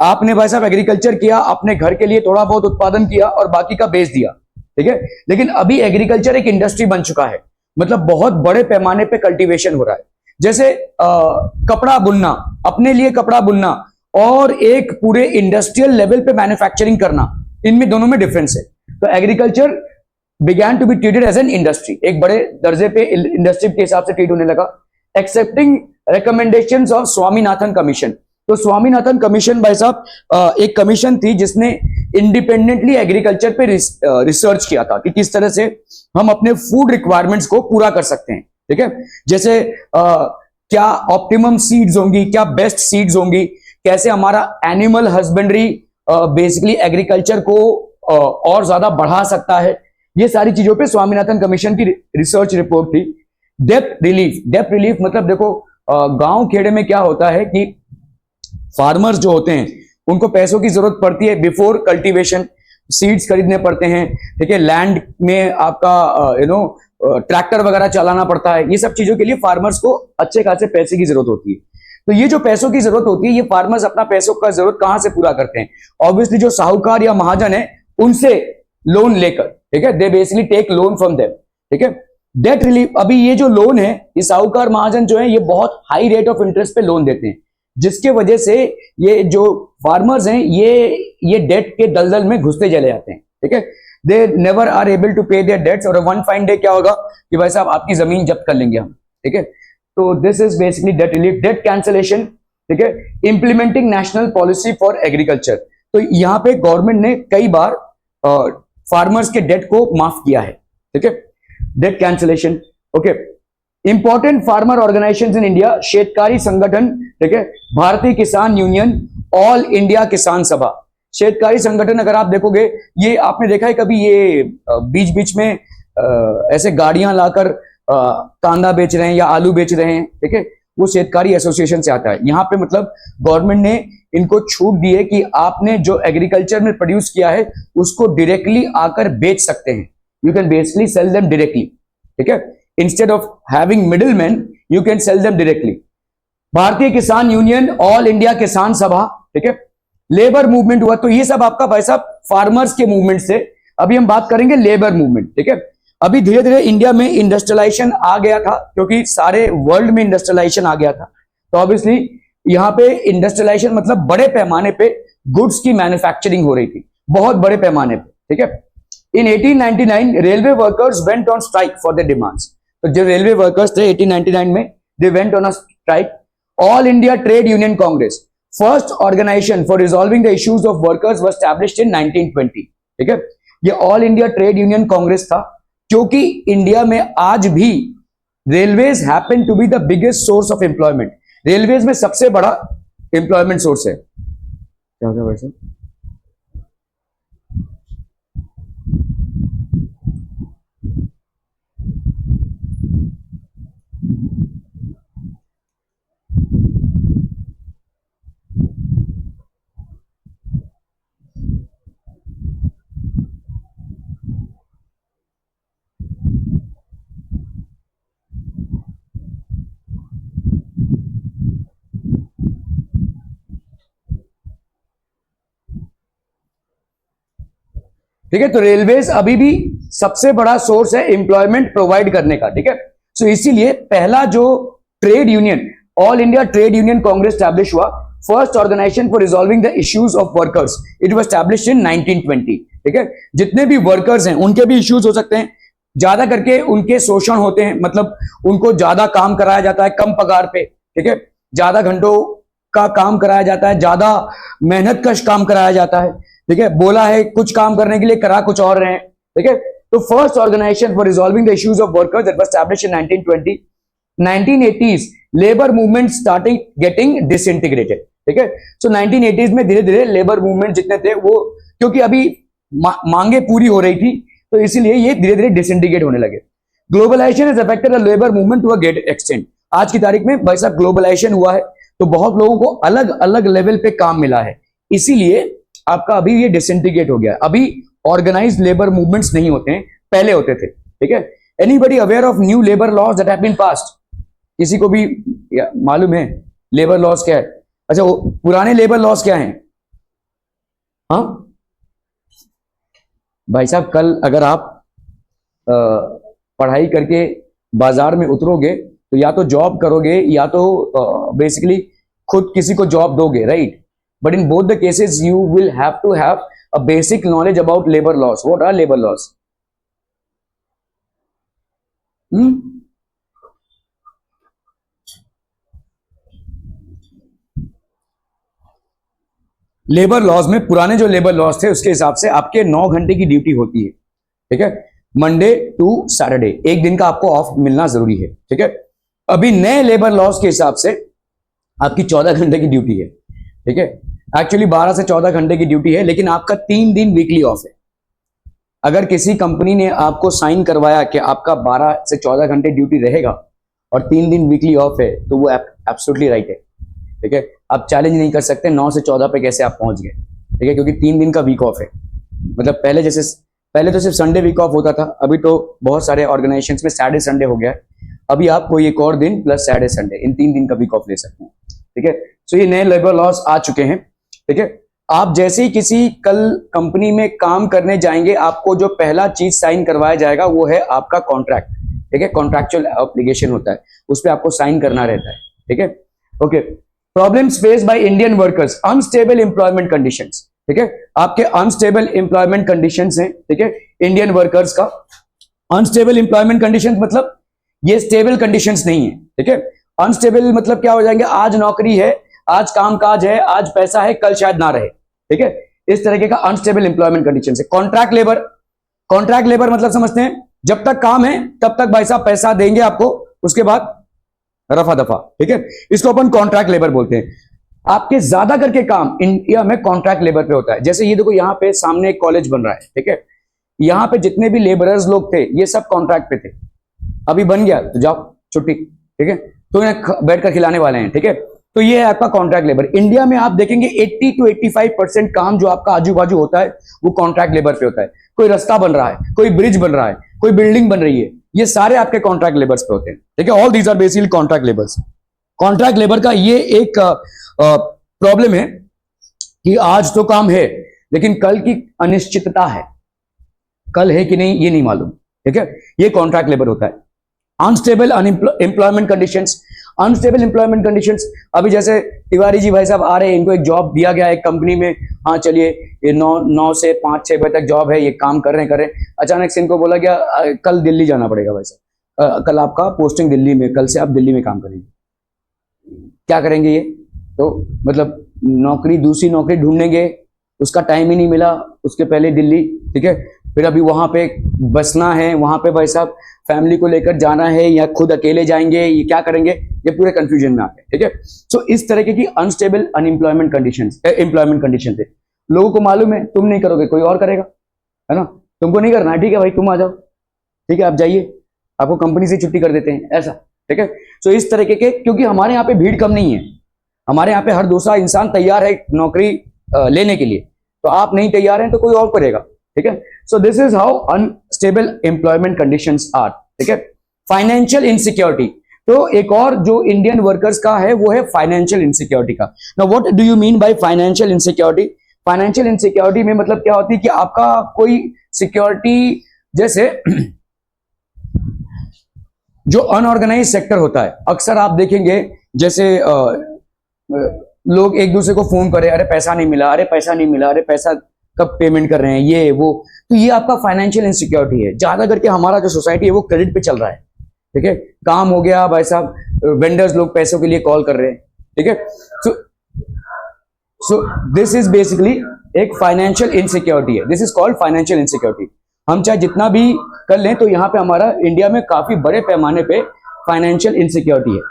आपने भाई साहब एग्रीकल्चर किया, अपने घर के लिए थोड़ा बहुत उत्पादन किया और बाकी का बेच दिया, ठीक है। लेकिन अभी एग्रीकल्चर एक इंडस्ट्री बन चुका है, मतलब बहुत बड़े पैमाने पे कल्टीवेशन हो रहा है। जैसे कपड़ा बुनना, अपने लिए कपड़ा बुनना और एक पूरे इंडस्ट्रियल लेवल पे मैन्युफैक्चरिंग करना, इनमें दोनों में डिफरेंस है। तो agriculture began to be treated as an industry, एक बड़े दर्जे पे इंडस्ट्री के हिसाब से ट्रीट होने लगा। Accepting recommendations of Swaminathan commission, तो स्वामीनाथन कमीशन भाई साहब एक कमीशन थी जिसने इंडिपेंडेंटली एग्रीकल्चर पे रिसर्च किया था कि किस तरह से हम अपने फूड रिक्वायरमेंट्स को पूरा कर सकते हैं, ठीक है। जैसे क्या ऑप्टिमम सीड्स होंगी, क्या बेस्ट सीड्स होंगी, कैसे हमारा एनिमल हस्बेंड्री बेसिकली एग्रीकल्चर को और ज्यादा बढ़ा सकता है, ये सारी चीजों पे स्वामीनाथन कमीशन की रिसर्च रिपोर्ट थी। डेप्थ रिलीफ मतलब देखो गांव खेड़े में क्या होता है कि फार्मर्स जो होते हैं उनको पैसों की जरूरत पड़ती है बिफोर कल्टीवेशन, सीड्स खरीदने पड़ते हैं, ठीक है, लैंड में आपका ट्रैक्टर वगैरह चलाना पड़ता है, ये सब चीजों के लिए फार्मर्स को अच्छे खासे पैसे की जरूरत होती है। तो ये जो पैसों की जरूरत होती है, ये फार्मर्स अपना पैसों का जरूरत कहां से पूरा करते हैं, ऑब्वियसली जो साहूकार या महाजन है उनसे लोन लेकर, ठीक है, they basically take loan from them, ठीक है। डेट रिलीफ, अभी ये जो लोन है, ये साहूकार महाजन जो है ये बहुत हाई रेट ऑफ इंटरेस्ट पे लोन देते हैं, जिसके वजह से ये जो फार्मर्स हैं ये डेट के दलदल में घुसते चले जाते हैं, ठीक है। They never are able to pay their debts, और वन फाइन डे क्या होगा कि भाई साहब आपकी जमीन जब्त कर लेंगे हम, ठीक है। तो this is basically debt relief. Debt cancellation, ठीक है, implementing national policy for agriculture, तो यहां पे गवर्नमेंट ने कई बार फार्मर्स के डेट को माफ किया है, ठीक है। Debt cancellation, okay. Important farmer organisations in India, Shetkari Sanghatan, ठीक है, भारतीय किसान यूनियन, ऑल इंडिया किसान सभा। शेतकारी संगठन अगर आप देखोगे, ये आपने देखा है कभी, ये बीच बीच में ऐसे गाड़ियां लाकर कांदा बेच रहे हैं या आलू बेच रहे हैं, ठीक है, वो शेतकारी एसोसिएशन से आता है। यहाँ पे मतलब गवर्नमेंट ने इनको छूट दी है कि आपने जो एग्रीकल्चर में प्रोड्यूस किया है उसको डायरेक्टली आकर बेच सकते हैं, you can basically sell them directly, ठीक है, instead of having middleman you can sell them directly. भारतीय किसान यूनियन, ऑल इंडिया किसान सभा, ठीक है, लेबर मूवमेंट हुआ। तो ये सब आपका भाई साहब फार्मर्स के मूवमेंट से। अभी हम बात करेंगे लेबर मूवमेंट, ठीक है। अभी धीरे धीरे इंडिया में इंडस्ट्रियलाइजेशन आ गया था, क्योंकि सारे वर्ल्ड में इंडस्ट्रियलाइजेशन आ गया था, तो ऑब्वियसली यहाँ पे इंडस्ट्रियलाइजेशन मतलब बड़े पैमाने पे गुड्स की मैन्युफैक्चरिंग हो रही थी, बहुत बड़े पैमाने पे, ठीक है। In 1899 railway workers went on strike for their demands, तो जो रेलवे वर्कर्स थे 1899 में, they went on a strike. All India trade union Congress, first organisation for resolving the issues of workers was established in 1920, ठीक है। ये All India trade union Congress था, क्योंकि India में आज भी railways happen to be the biggest source of employment, railways में सबसे बड़ा एम्प्लॉयमेंट सोर्स है। क्या होगा वैसे? ठीक है, तो रेलवेज अभी भी सबसे बड़ा सोर्स है एम्प्लॉयमेंट प्रोवाइड करने का, ठीक है। सो इसीलिए पहला जो trade union, all India trade union congress establish हुआ, first organisation for resolving the issues of workers, it was established in 1920, ठीक है। जितने भी वर्कर्स हैं उनके भी इश्यूज हो सकते हैं, ज्यादा करके उनके शोषण होते हैं, मतलब उनको ज्यादा काम कराया जाता है कम पगार पे, ठीक है, ज्यादा घंटों का काम कराया जाता है, ज्यादा मेहनत कश काम कराया जाता है, ठीक है। बोला है कुछ काम करने के लिए, करा कुछ और रहे हैं, ठीक है। तो first organisation for resolving the issues of workers that was established in 1920। 1980s labour movement starting getting disintegrated, ठीक है। सो 1980s में धीरे धीरे लेबर मूवमेंट जितने थे वो, क्योंकि अभी मांगे पूरी हो रही थी, तो इसीलिए ये धीरे धीरे डिसइंटीग्रेट होने लगे। Globalisation has affected the labour movement to a great extent. आज की तारीख में भाई साहब ग्लोबलाइजेशन हुआ है, तो बहुत लोगों को अलग अलग लेवल पे काम मिला है, इसीलिए आपका अभी ये डिसइंटीग्रेट हो गया। अभी ऑर्गेनाइज्ड लेबर मूवमेंट्स नहीं होते हैं, पहले होते थे, ठीक है। Anybody aware of new labour laws that have been passed? किसी को भी मालूम है लेबर लॉज क्या है? अच्छा, पुराने लेबर लॉज क्या हैं? हाँ भाई साहब, कल अगर आप पढ़ाई करके बाजार में उतरोगे तो या तो जॉब करोगे या तो बेसिकली खुद किसी को जॉब दोगे, right? But in both the cases you will have to have a basic knowledge about labour laws. What are labour laws? Labour laws में, पुराने जो लेबर लॉज थे उसके हिसाब से आपके 9 घंटे की ड्यूटी होती है, ठीक है, मंडे टू सैटरडे, एक दिन का आपको ऑफ मिलना जरूरी है, ठीक है। अभी नए लेबर लॉज के हिसाब से आपकी 14 घंटे की ड्यूटी है, ठीक है। एक्चुअली 12 से 14 घंटे की ड्यूटी है, लेकिन आपका 3 दिन वीकली ऑफ है। अगर किसी कंपनी ने आपको साइन करवाया कि आपका 12 से 14 घंटे ड्यूटी रहेगा और 3 दिन वीकली ऑफ है, तो वो एब्सोल्युटली राइट है, ठीक है। आप चैलेंज नहीं कर सकते 9 से 14 पे कैसे आप पहुंच गए, ठीक है, क्योंकि 3 दिन का वीक ऑफ है। मतलब पहले तो सिर्फ संडे वीक ऑफ होता था, अभी तो बहुत सारे ऑर्गेनाइजेशंस में सैटरडे संडे हो गया है। अभी आप कोई एक और दिन प्लस सैटरडे संडे, इन 3 दिन का वीक ऑफ ले सकते हैं, ठीक है। सो ये नए लेबर लॉस आ चुके हैं, ठीक है। आप जैसे ही किसी कल कंपनी में काम करने जाएंगे, आपको जो पहला चीज साइन करवाया जाएगा वो है आपका कॉन्ट्रैक्ट, ठीक है। कॉन्ट्रैक्चुअल ऑब्लिगेशन होता है, उस पर आपको साइन करना रहता है, ठीक है। Okay, problems face by Indian workers, unstable employment conditions, ठीक है। आपके अनस्टेबल एम्प्लॉयमेंट कंडीशंस हैं, ठीक है, इंडियन वर्कर्स का। अनस्टेबल एम्प्लॉयमेंट कंडीशंस मतलब ये स्टेबल कंडीशंस नहीं है, ठीक है। अनस्टेबल मतलब क्या हो जाएंगे, आज नौकरी है, आज कामकाज है, आज पैसा है, कल शायद ना रहे, ठीक है। इस तरीके का अनस्टेबल एम्प्लॉयमेंट कंडीशंस है। कॉन्ट्रैक्ट लेबर मतलब समझते हैं, जब तक काम है तब तक भाई साहब पैसा देंगे आपको, उसके बाद रफा दफा, ठीक है। इसको अपन कॉन्ट्रैक्ट लेबर बोलते हैं। आपके ज्यादा करके काम इंडिया में कॉन्ट्रैक्ट लेबर पे होता है। जैसे ये देखो, यहाँ पे सामने एक कॉलेज बन रहा है, ठीक है। यहाँ पे जितने भी लेबरर्स लोग थे ये सब कॉन्ट्रैक्ट पे थे, अभी बन गया तो जाओ छुट्टी, ठीक है, तो इन्हें बैठकर खिलाने वाले हैं, ठीक है। तो ये है आपका कॉन्ट्रैक्ट लेबर। इंडिया में आप देखेंगे 80 to 85% काम जो आपका आजू बाजू होता है वो कॉन्ट्रैक्ट लेबर पे होता है। कोई रास्ता बन रहा है, कोई ब्रिज बन रहा है, कोई बिल्डिंग बन रही है, ये सारे आपके कॉन्ट्रैक्ट लेबर्स पे होते हैं, ठीक है। All these are basically contract labours. Contract labour का ये एक प्रॉब्लम है कि आज तो काम है लेकिन कल की अनिश्चितता है, कल है कि नहीं ये नहीं मालूम, ठीक है। ये कॉन्ट्रैक्ट लेबर होता है। Unstable employment conditions, unstable employment conditions, अभी जैसे तिवारी जी भाई साहब आ रहे हैं, इनको एक जॉब दिया गया है एक कंपनी में, हाँ चलिए ये 9 से 5-6 बजे तक जॉब है, ये काम कर रहे हैं। अचानक से इनको बोला गया कल दिल्ली जाना पड़ेगा भाई साहब, कल आपका पोस्टिंग दिल्ली में, कल से आप दिल्ली में काम करेंगे। क्या करेंगे ये? तो मतलब दूसरी नौकरी ढूंढेंगे, उसका टाइम ही नहीं मिला, उसके पहले दिल्ली, ठीक है। फिर अभी वहां पे बसना है, वहां पे भाई साहब फैमिली को लेकर जाना है या खुद अकेले जाएंगे, ये क्या करेंगे, ये पूरे कंफ्यूजन में आते हैं, ठीक है। सो इस तरीके की unstable unemployment conditions, employment condition थे। लोगों को मालूम है तुम नहीं करोगे कोई और करेगा, है ना, तुमको नहीं करना, ठीक है भाई तुम आ जाओ, ठीक है आप जाइए, आपको कंपनी से छुट्टी कर देते हैं, ऐसा, ठीक है। सो इस तरीके के, क्योंकि हमारे यहाँ पे भीड़ कम नहीं है, हमारे यहाँ पे हर दूसरा इंसान तैयार है नौकरी लेने के लिए, तो आप नहीं तैयार हैं तो कोई और करेगा, ठीक है। So this is how unstable employment conditions are, ठीक है। फाइनेंशियल इनसिक्योरिटी, तो एक और जो इंडियन वर्कर्स का है वो है फाइनेंशियल इनसिक्योरिटी का। Now what do you mean by financial insecurity? Financial insecurity में मतलब क्या होती है कि आपका कोई सिक्योरिटी, जैसे जो अनऑर्गेनाइज सेक्टर होता है, अक्सर आप देखेंगे जैसे लोग एक दूसरे को फोन करे, अरे पैसा नहीं मिला, अरे पैसा नहीं मिला, अरे पैसा कब पेमेंट कर रहे हैं, ये वो, तो ये आपका फाइनेंशियल इनसिक्योरिटी है। ज्यादा करके हमारा जो सोसाइटी है वो क्रेडिट पे चल रहा है, ठीक है। काम हो गया भाई साहब, वेंडर्स लोग पैसों के लिए कॉल कर रहे हैं, ठीक है। सो दिस इज बेसिकली एक फाइनेंशियल इनसिक्योरिटी है, this is called financial insecurity. हम चाहे जितना भी कर लें तो यहाँ पे हमारा इंडिया में काफी बड़े पैमाने पे फाइनेंशियल इनसिक्योरिटी है।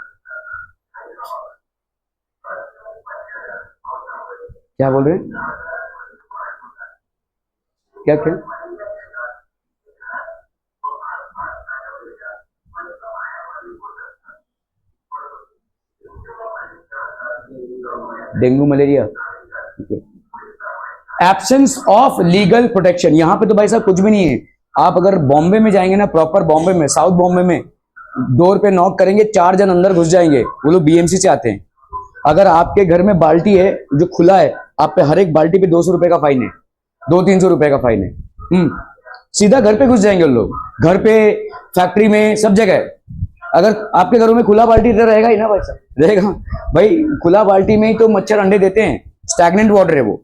क्या बोल रहे हैं? क्या क्या? Dengue malaria, absence of legal protection, यहां पे तो भाई साहब कुछ भी नहीं है। आप अगर बॉम्बे में जाएंगे ना, प्रॉपर बॉम्बे में, साउथ बॉम्बे में, डोर पे नॉक करेंगे, 4 जन अंदर घुस जाएंगे, वो लोग बीएमसी से आते हैं। अगर आपके घर में बाल्टी है जो खुला है, आप पे हर एक बाल्टी पे 200 रुपए का फाइन है, 200-300 रुपए का फाइन है। सीधा घर पे घुस जाएंगे वो लोग, घर पे, फैक्ट्री में, सब जगह। अगर आपके घरों में खुला बाल्टी तो रहेगा ही ना भाई साहब, रहेगा भाई। खुला बाल्टी में ही तो मच्छर अंडे देते हैं, स्टैग्नेंट वाटर है वो।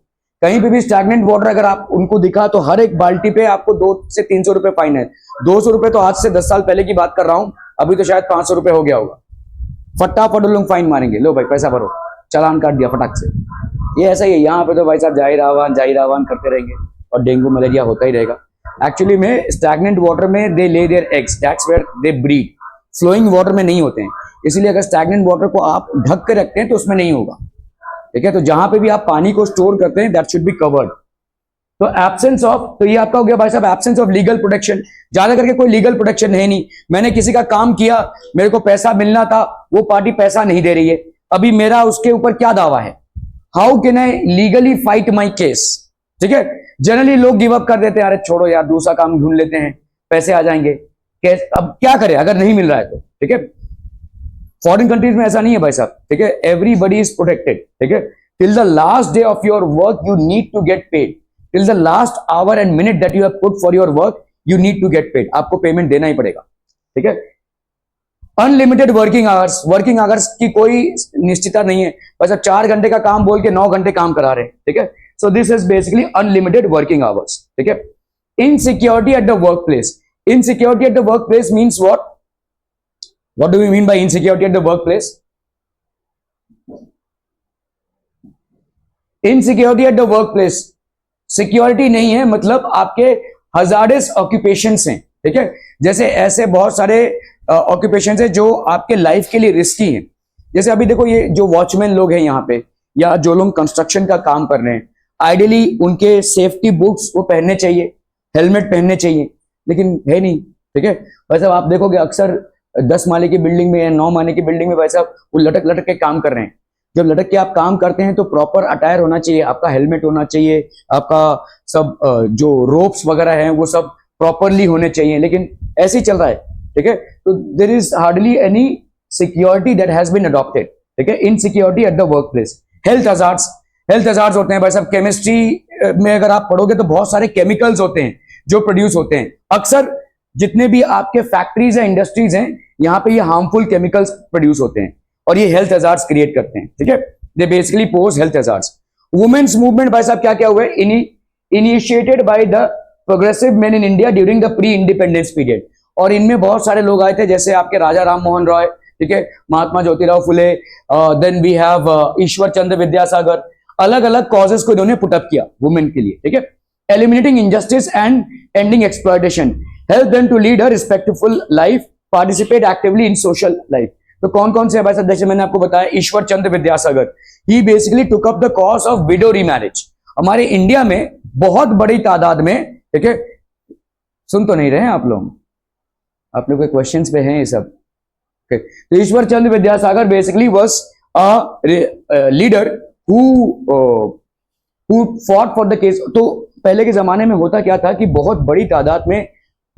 कहीं पे भी स्टैग्नेंट वाटर अगर आप उनको दिखा तो हर एक बाल्टी पे आपको 200 से 300 रुपए फाइन है। 200 रुपए तो आज से 10 साल पहले की बात कर रहा हूं, अभी तो शायद 500 रुपए हो गया होगा। फटाफट लोग फाइन मारेंगे, लो भाई पैसा भरो, चालान काट दिया फटाक से। ये ऐसा ही है यहाँ पे तो भाई साहब, जाहिर आह्वान करते रहेंगे और डेंगू मलेरिया होता ही रहेगा। एक्चुअली में स्टैग्नेंट वाटर में they lay their eggs, that's where they breed. Flowing water में नहीं होते हैं, इसलिए अगर स्टैग्नेंट वाटर को आप ढक के रखते हैं तो उसमें नहीं होगा, ठीक है। तो जहां पे भी आप पानी को स्टोर करते हैं, दैट शुड बी कवर्ड। तो एब्सेंस ऑफ, तो ये आपका हो गया भाई साहब एब्सेंस ऑफ लीगल प्रोटेक्शन। ज्यादा करके कोई लीगल प्रोटेक्शन है नहीं। मैंने किसी का काम किया, मेरे को पैसा मिलना था, वो पार्टी पैसा नहीं दे रही है, अभी मेरा उसके ऊपर क्या दावा है? How can I legally fight my case? ठीक है। जनरली लोग गिव अप कर देते हैं, अरे छोड़ो यार दूसरा काम ढूंढ लेते हैं, पैसे आ जाएंगे। अब क्या करें अगर नहीं मिल रहा है तो, ठीक है। फॉरेन कंट्रीज में ऐसा नहीं है भाई साहब, ठीक है। एवरीबडी इज प्रोटेक्टेड, ठीक है। Till the last day of your work you need to get paid. Till the last hour and minute that you have put for your work you need to get paid. आपको payment देना ही पड़ेगा, ठीक है। Unlimited working hours की कोई निश्चितता नहीं है। बस अब 4 घंटे का काम बोल के 9 घंटे काम करा रहे हैं, ठीक है। So this is basically unlimited working hours, ठीक है। Insecurity at the work place. Insecurity at the workplace means what? What do we mean by insecurity at the workplace? Insecurity at the workplace, security नहीं है, मतलब आपके hazardous occupations हैं, ठीक है। जैसे ऐसे बहुत सारे ऑक्यूपेशंस हैं जो आपके लाइफ के लिए रिस्की हैं। जैसे अभी देखो ये जो वॉचमैन लोग हैं यहाँ पे, या जो लोग कंस्ट्रक्शन का काम कर रहे हैं, आइडियली उनके सेफ्टी बुक्स वो पहनने चाहिए, हेलमेट पहनने चाहिए, लेकिन है नहीं, ठीक है। वैसे आप देखोगे अक्सर 10 माले की बिल्डिंग में या 9 माले की बिल्डिंग में भाई साहब वो लटक लटक के काम कर रहे हैं। जब लटक के आप काम करते हैं तो प्रॉपर अटायर होना चाहिए, आपका हेलमेट होना चाहिए, आपका सब जो रोप्स वगैरह हैं वो सब प्रॉपरली होने चाहिए, लेकिन ऐसे ही चल रहा है, ठीक है। तो there is hardly any security that has been adopted, ठीक है। Insecurity at the work place. Health hazards होते हैं भाई साहब। केमिस्ट्री में अगर आप पढ़ोगे तो बहुत सारे केमिकल्स होते हैं जो प्रोड्यूस होते हैं। अक्सर जितने भी आपके फैक्ट्रीज हैं, इंडस्ट्रीज हैं, यहाँ पे ये हार्मफुल केमिकल्स प्रोड्यूस होते हैं और ये हेल्थ हजार्ड्स क्रिएट करते हैं, ठीक है। They basically pose health hazards. Women's movement भाई साहब क्या क्या हुआ है? Initiated by the progressive men in India during the pre independence period. और इनमें बहुत सारे लोग आए थे, जैसे आपके राजा राम मोहन रॉय, ठीक है, Mahatma Jyotirao Phule, then we have ईश्वर चंद्र विद्यासागर। अलग अलग कॉजेस को इन्होंने पुटअप किया वुमेन के लिए, ठीक है। Eliminating injustice and ending exploitation, help them to lead a respectful life, participate actively in social life। तो कौन कौन से भाई साहब, जैसे मैंने आपको बताया ईश्वर Chandra Vidyasagar, he basically took up the cause of widow remarriage। हमारे इंडिया में बहुत बड़ी तादाद में, ठीक है, सुन तो नहीं रहे हैं आप लोग कोई क्वेश्चंस पे हैं ये सब, okay। तो Ishwar Chandra Vidyasagar basically was a leader who fought for the case। तो पहले के जमाने में होता क्या था कि बहुत बड़ी तादाद में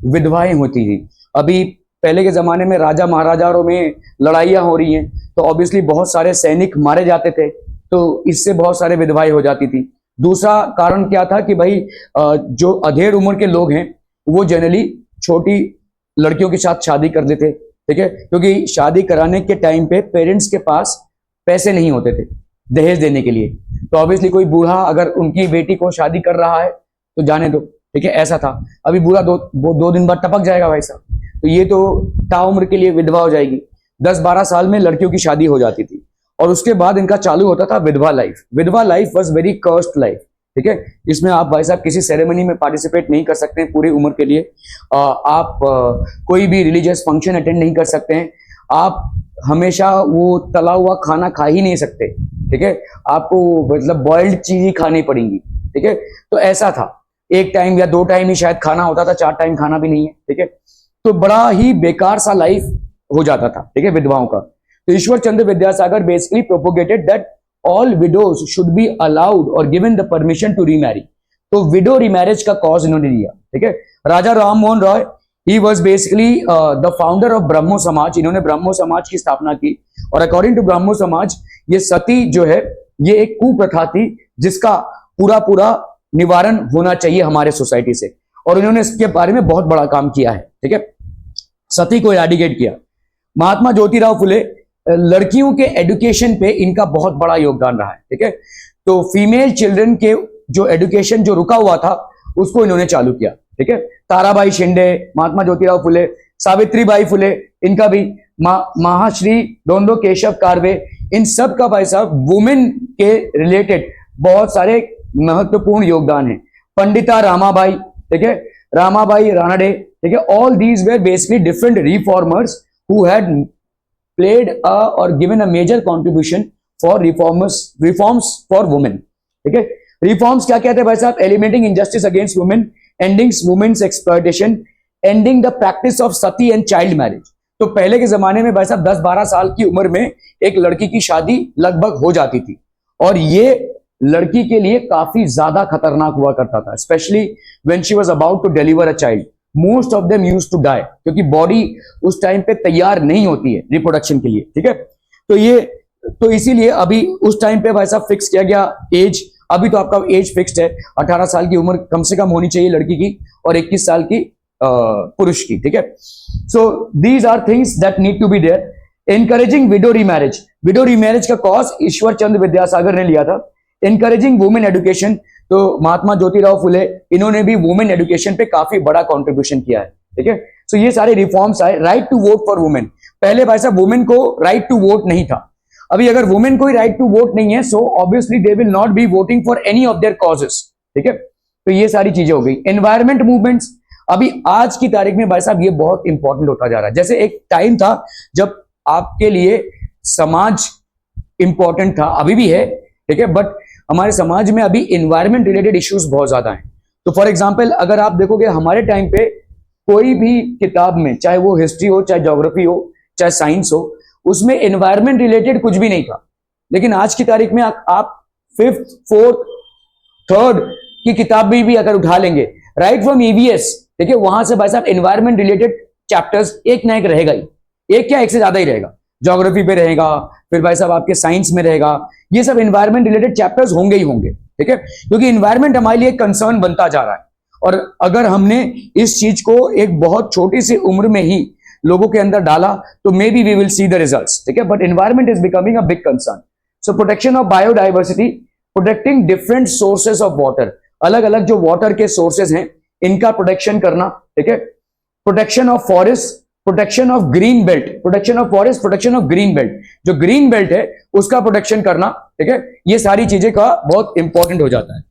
विधवाएं होती थी। अभी पहले के जमाने में राजा महाराजाओं में लड़ाइयां हो रही हैं, तो ऑब्वियसली बहुत सारे सैनिक मारे जाते थे, तो इससे बहुत सारे विधवाएं हो जाती थी। दूसरा कारण क्या था कि भाई जो अधेड़ उम्र के लोग हैं वो जनरली छोटी लड़कियों के साथ शादी कर देते, ठीक है, क्योंकि शादी कराने के टाइम पे पेरेंट्स के पास पैसे नहीं होते थे दहेज देने के लिए। तो ऑब्वियसली कोई बूढ़ा अगर उनकी बेटी को शादी कर रहा है तो जाने दो, ठीक है, ऐसा था। अभी बूढ़ा दो दिन बाद टपक जाएगा भाई साहब, तो ये तो ताउम्र के लिए विधवा हो जाएगी। 10-12 साल में लड़कियों की शादी हो जाती थी और उसके बाद इनका चालू होता था विधवा लाइफ। विधवा life was very cursed life, ठीक है। इसमें आप भाई साहब किसी सेरेमनी में पार्टिसिपेट नहीं कर सकते हैं पूरी उम्र के लिए। आप कोई भी रिलीजियस फंक्शन अटेंड नहीं कर सकते हैं। आप हमेशा वो तला हुआ खाना खा ही नहीं सकते, ठीक है। आपको मतलब बॉइल्ड चीज ही खानी पड़ेंगी, ठीक है। तो ऐसा था, 1 टाइम या 2 टाइम ही शायद खाना होता था, 4 टाइम खाना भी नहीं है, ठीक है। तो बड़ा ही बेकार सा लाइफ हो जाता था, ठीक है, विधवाओं का। तो Ishwar Chandra Vidyasagar basically propagated that all widows should be allowed और given the permission to remarry. तो विडो रीमैरिज का कॉज इन्होंने दिया, ठीक है। Raja Ram Mohan Roy, he was basically the founder of Brahmo Samaj. इन्होंने ब्रह्मो समाज की स्थापना की और अकॉर्डिंग टू ब्रह्मो समाज ये सती जो है ये एक कुप्रथा थी जिसका पूरा पूरा निवारण होना चाहिए हमारे सोसाइटी से, और इन्होंने इसके बारे में बहुत बड़ा काम किया है। ठीक है, सती को एराडिकेट किया। महात्मा ज्योतिराव फुले, लड़कियों के एजुकेशन पे इनका बहुत बड़ा योगदान रहा है। ठीक है, तो फीमेल चिल्ड्रन के जो एजुकेशन जो रुका हुआ था उसको इन्होंने चालू किया। ठीक है, ताराबाई शिंदे, महात्मा ज्योतिराव फुले, सावित्रीबाई फुले, इनका भी महाश्री दोंदो केशव कारवे, इन सब का भाई साहब वुमेन के रिलेटेड बहुत सारे महत्वपूर्ण योगदान है। पंडिता रामाबाई, ठीक है, रामाबाई रानडे, ठीक है, all these were basically different reformers who had played or given a major contribution for reforms for women। ठीक है, रिफॉर्म्स क्या कहते हैं भाई साहब? Eliminating injustice against women, ending women's exploitation, ending the practice of sati and child marriage. तो पहले के जमाने में भाई साहब 10-12 साल की उम्र में एक लड़की की शादी लगभग हो जाती थी और ये लड़की के लिए काफी ज्यादा खतरनाक हुआ करता था, specially when she was about to deliver a child. Most of them used to die, क्योंकि बॉडी उस टाइम पे तैयार नहीं होती है रिप्रोडक्शन के लिए। ठीक है, तो इसीलिए अभी उस टाइम पे भाई साहब फिक्स किया गया एज। अभी तो आपका एज फिक्स्ड है, 18 साल की उम्र कम से कम होनी चाहिए लड़की की और 21 साल की पुरुष की। ठीक है, so these are things that need to be there. Encouraging widow remarriage, widow remarriage का कॉज ईश्वर चंद्र विद्यासागर ने लिया था। एनकरेजिंग वुमेन एजुकेशन, तो महात्मा ज्योतिराव फुले, इन्होंने भी वुमेन एजुकेशन पे काफी बड़ा कंट्रीब्यूशन किया है। ठीक है, सो ये सारे रिफॉर्म्स आए। Right to vote for women, पहले भाई साहब वुमेन को राइट टू वोट नहीं था। अभी अगर वुमेन को ही राइट टू वोट नहीं है, so obviously they will not B voting for any of their causes. ठीक है, तो ये सारी चीजें हो गई। एनवायरमेंट मूवमेंट्स, अभी आज की तारीख में भाई साहब ये बहुत इंपॉर्टेंट होता जा रहा है। जैसे एक टाइम था जब आपके लिए समाज इंपॉर्टेंट था, अभी भी है, ठीक है, बट हमारे समाज में अभी एनवायरमेंट रिलेटेड इश्यूज बहुत ज्यादा हैं। तो फॉर एग्जांपल अगर आप देखोगे हमारे टाइम पे कोई भी किताब में, चाहे वो हिस्ट्री हो, चाहे ज्योग्राफी हो, चाहे साइंस हो, उसमें एनवायरमेंट रिलेटेड कुछ भी नहीं था। लेकिन आज की तारीख में आप 5th 4th 3rd की किताब भी अगर उठा लेंगे, राइट फ्रॉम ईवीएस, ठीक है, वहां से भाई साहब एनवायरमेंट रिलेटेड चैप्टर्स एक ना एक रहेगा ही, एक क्या एक से ज्यादा ही रहेगा। ज्योग्राफी पे रहेगा, फिर भाई साहब आपके साइंस में रहेगा, ये सब एनवायरमेंट रिलेटेड चैप्टर्स होंगे ही होंगे। ठीक है, क्योंकि एनवायरमेंट हमारे लिए एक कंसर्न बनता जा रहा है और अगर हमने इस चीज को एक बहुत छोटी सी उम्र में ही लोगों के अंदर डाला तो maybe we will see the results. ठीक है, but environment is becoming a big concern. So protection of biodiversity, protecting different sources of water, अलग अलग जो वाटर के सोर्सेज हैं इनका प्रोटेक्शन करना। ठीक है, protection of forest, protection of green belt, protection of forest, protection of green belt, जो ग्रीन बेल्ट है उसका प्रोटेक्शन करना। ठीक है, ये सारी चीजें का बहुत इंपॉर्टेंट हो जाता है।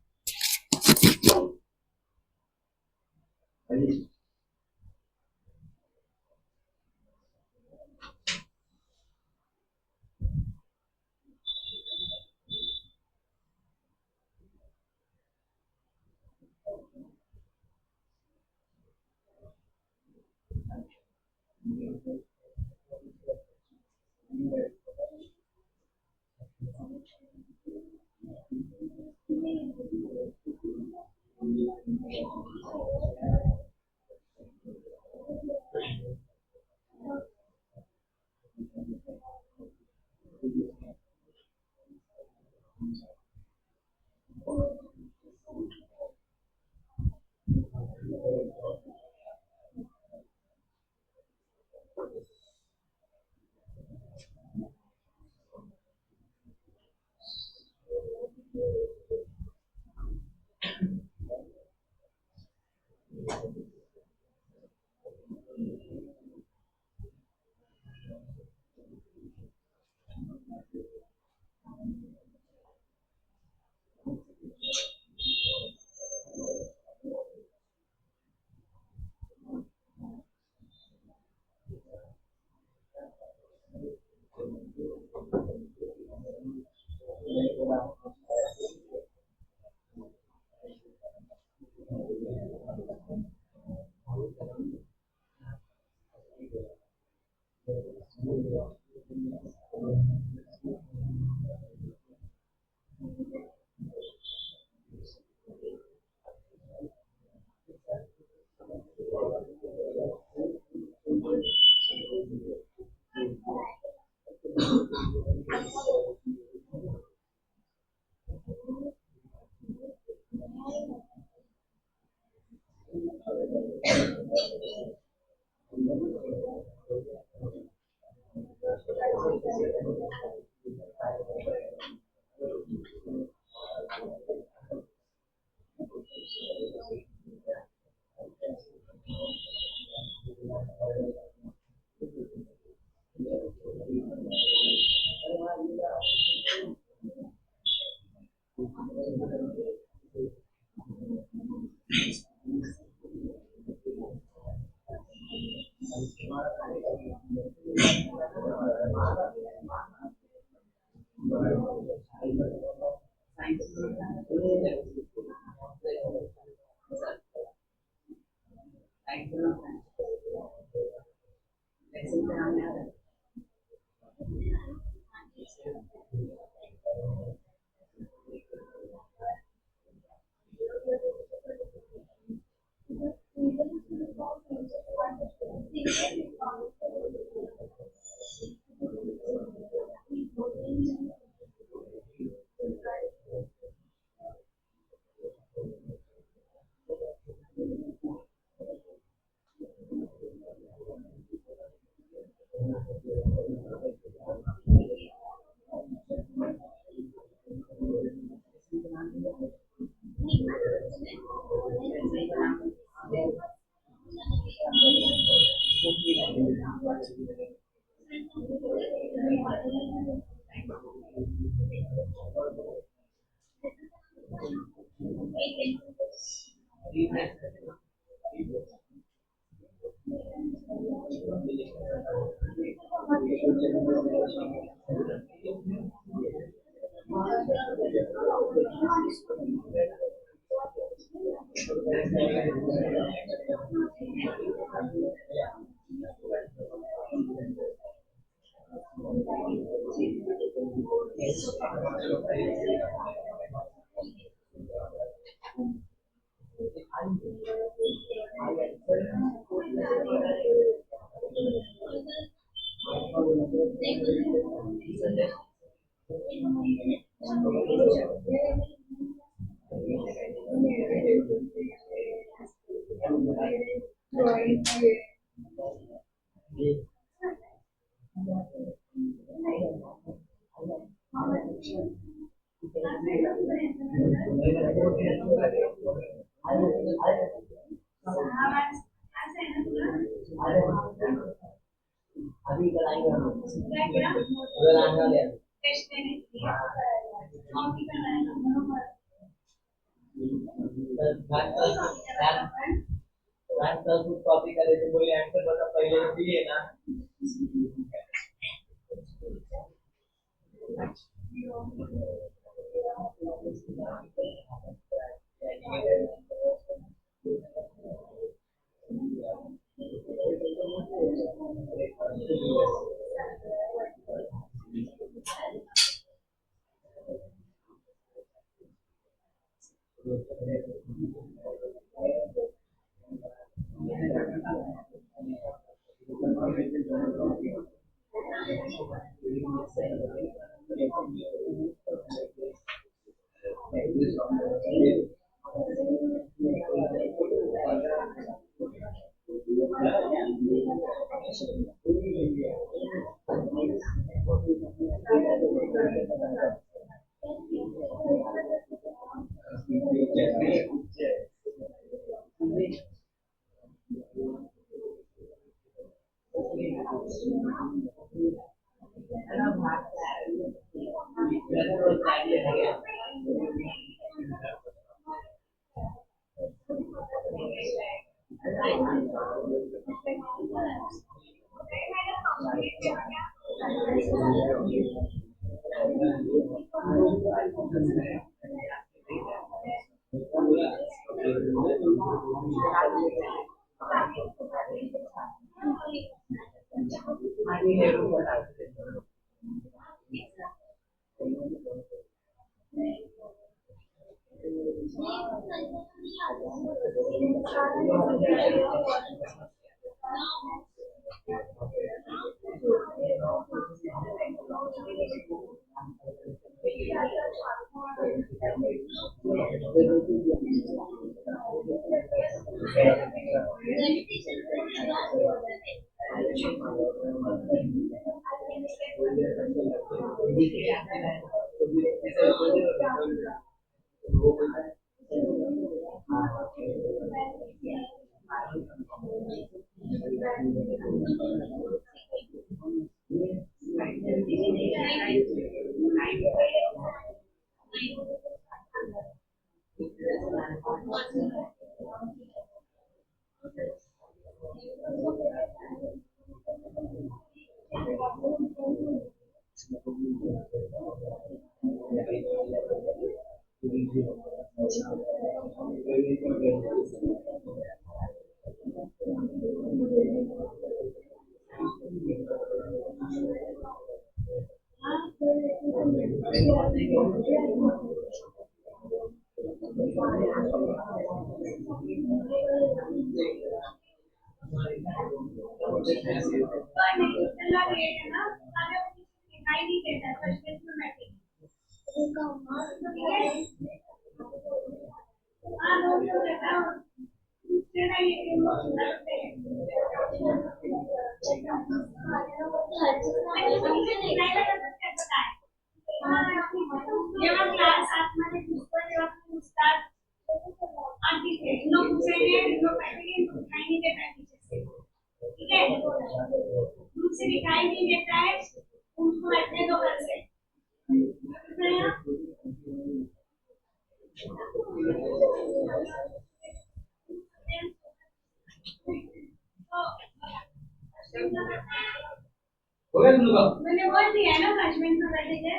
मैंने बोल दिया ना कश्मीर में बैठे थे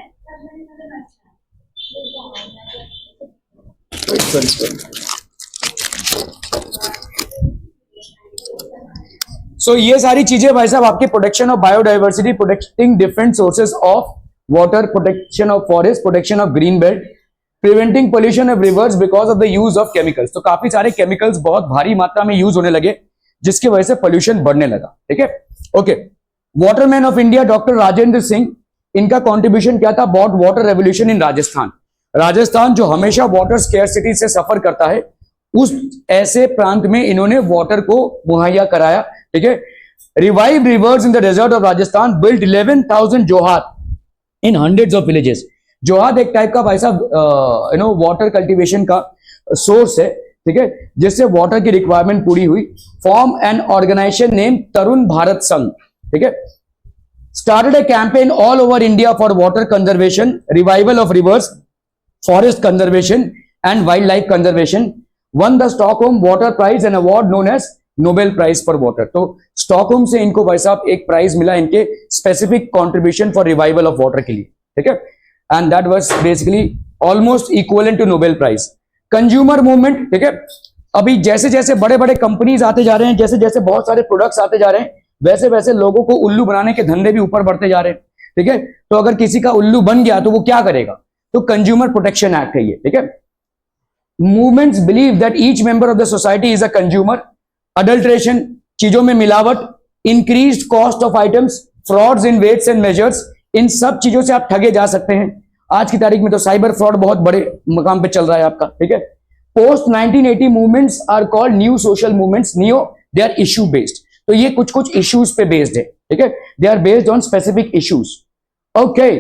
सो ये सारी चीजें भाई साहब आपके protection of biodiversity, protecting different sources of water, protection of forest, protection of green belt, preventing pollution of reverse because of the use of chemicals. तो काफी सारे केमिकल्स बहुत भारी मात्रा में यूज होने लगे जिसकी वजह से पोल्यूशन बढ़ने लगा। ठीक है, okay. Waterman of India doctor Rajendra Singh, इनका कंट्रीब्यूशन क्या था about water revolution in Rajasthan. Rajasthan जो हमेशा वाटर स्केर्सिटी से सफर करता है, उस ऐसे प्रांत में इन्होंने वाटर को मुहैया कराया। ठीक है, revive rivers in the desert of Rajasthan, build 11,000 johad in hundreds of villages. Johad एक टाइप का भाई साहब वाटर कल्टीवेशन का सोर्स है। ठीक है, जिससे वाटर की रिक्वायरमेंट पूरी हुई। Form an organisation name Tarun Bharat संघ। ठीक है, started a campaign all over India for water conservation, revival of rivers, forest conservation and wildlife conservation, won the Stockholm Water Prize and award known as Nobel Prize for Water। तो Stockholm से इनको भाई साहब एक prize मिला इनके specific contribution for revival of water के लिए। ठीक है, and that was basically almost equivalent to Nobel prize. Consumer movement, ठीक है, अभी जैसे जैसे बड़े बड़े कंपनीज आते जा रहे हैं, जैसे जैसे बहुत सारे प्रोडक्ट्स आते जा रहे हैं, वैसे वैसे लोगों को उल्लू बनाने के धंधे भी ऊपर बढ़ते जा रहे हैं। ठीक है, तो अगर किसी का उल्लू बन गया तो वो क्या करेगा, तो कंज्यूमर प्रोटेक्शन एक्ट है ये। ठीक है, movements believe that each member of the society is a consumer. Adulteration, चीजों में मिलावट, increased cost of items, frauds in weights and measures, इन सब चीजों से आप ठगे जा सकते हैं। आज की तारीख में तो साइबर फ्रॉड बहुत बड़े मकाम पे चल रहा है आपका। ठीक है, post 1980 movements are called new social movements. Neo, they are issue based. तो ये कुछ कुछ इश्यूज पे बेस्ड है। ठीक है, they are based on specific issues. Okay,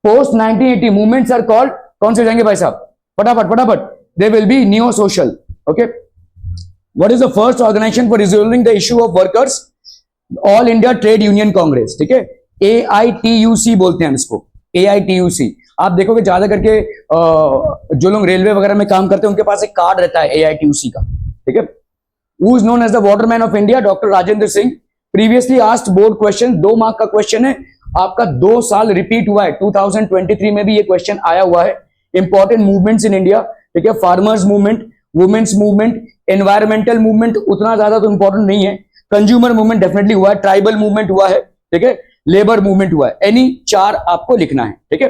post 1980 movements are called, कौन से हो जाएंगे भाई साहब, फटाफट फटाफट, they will be neo social. Okay, what is the first organisation for resolving the issue of workers? All India trade union Congress. ठीक है, AITUC बोलते हैं हम इसको, AITUC। आप देखोगे ज्यादा करके जो लोग रेलवे वगैरह में काम करते हैं उनके पास एक कार्ड रहता है AITUC का। ठीक है, Who is known as the waterman of India? Doctor Rajendra Singh. Previously asked board question, 2 mark का क्वेश्चन है आपका, 2 साल रिपीट हुआ है। 2023 में भी ये क्वेश्चन आया हुआ है। Important movements in India. ठीक है, farmers movement, women's movement, environmental movement उतना ज्यादा तो इंपॉर्टेंट नहीं है। कंज्यूमर मूवमेंट डेफिनेटली हुआ है, ट्राइबल मूवमेंट हुआ है। ठीक है, लेबर मूवमेंट हुआ है। एनी 4 आपको लिखना है। ठीक है,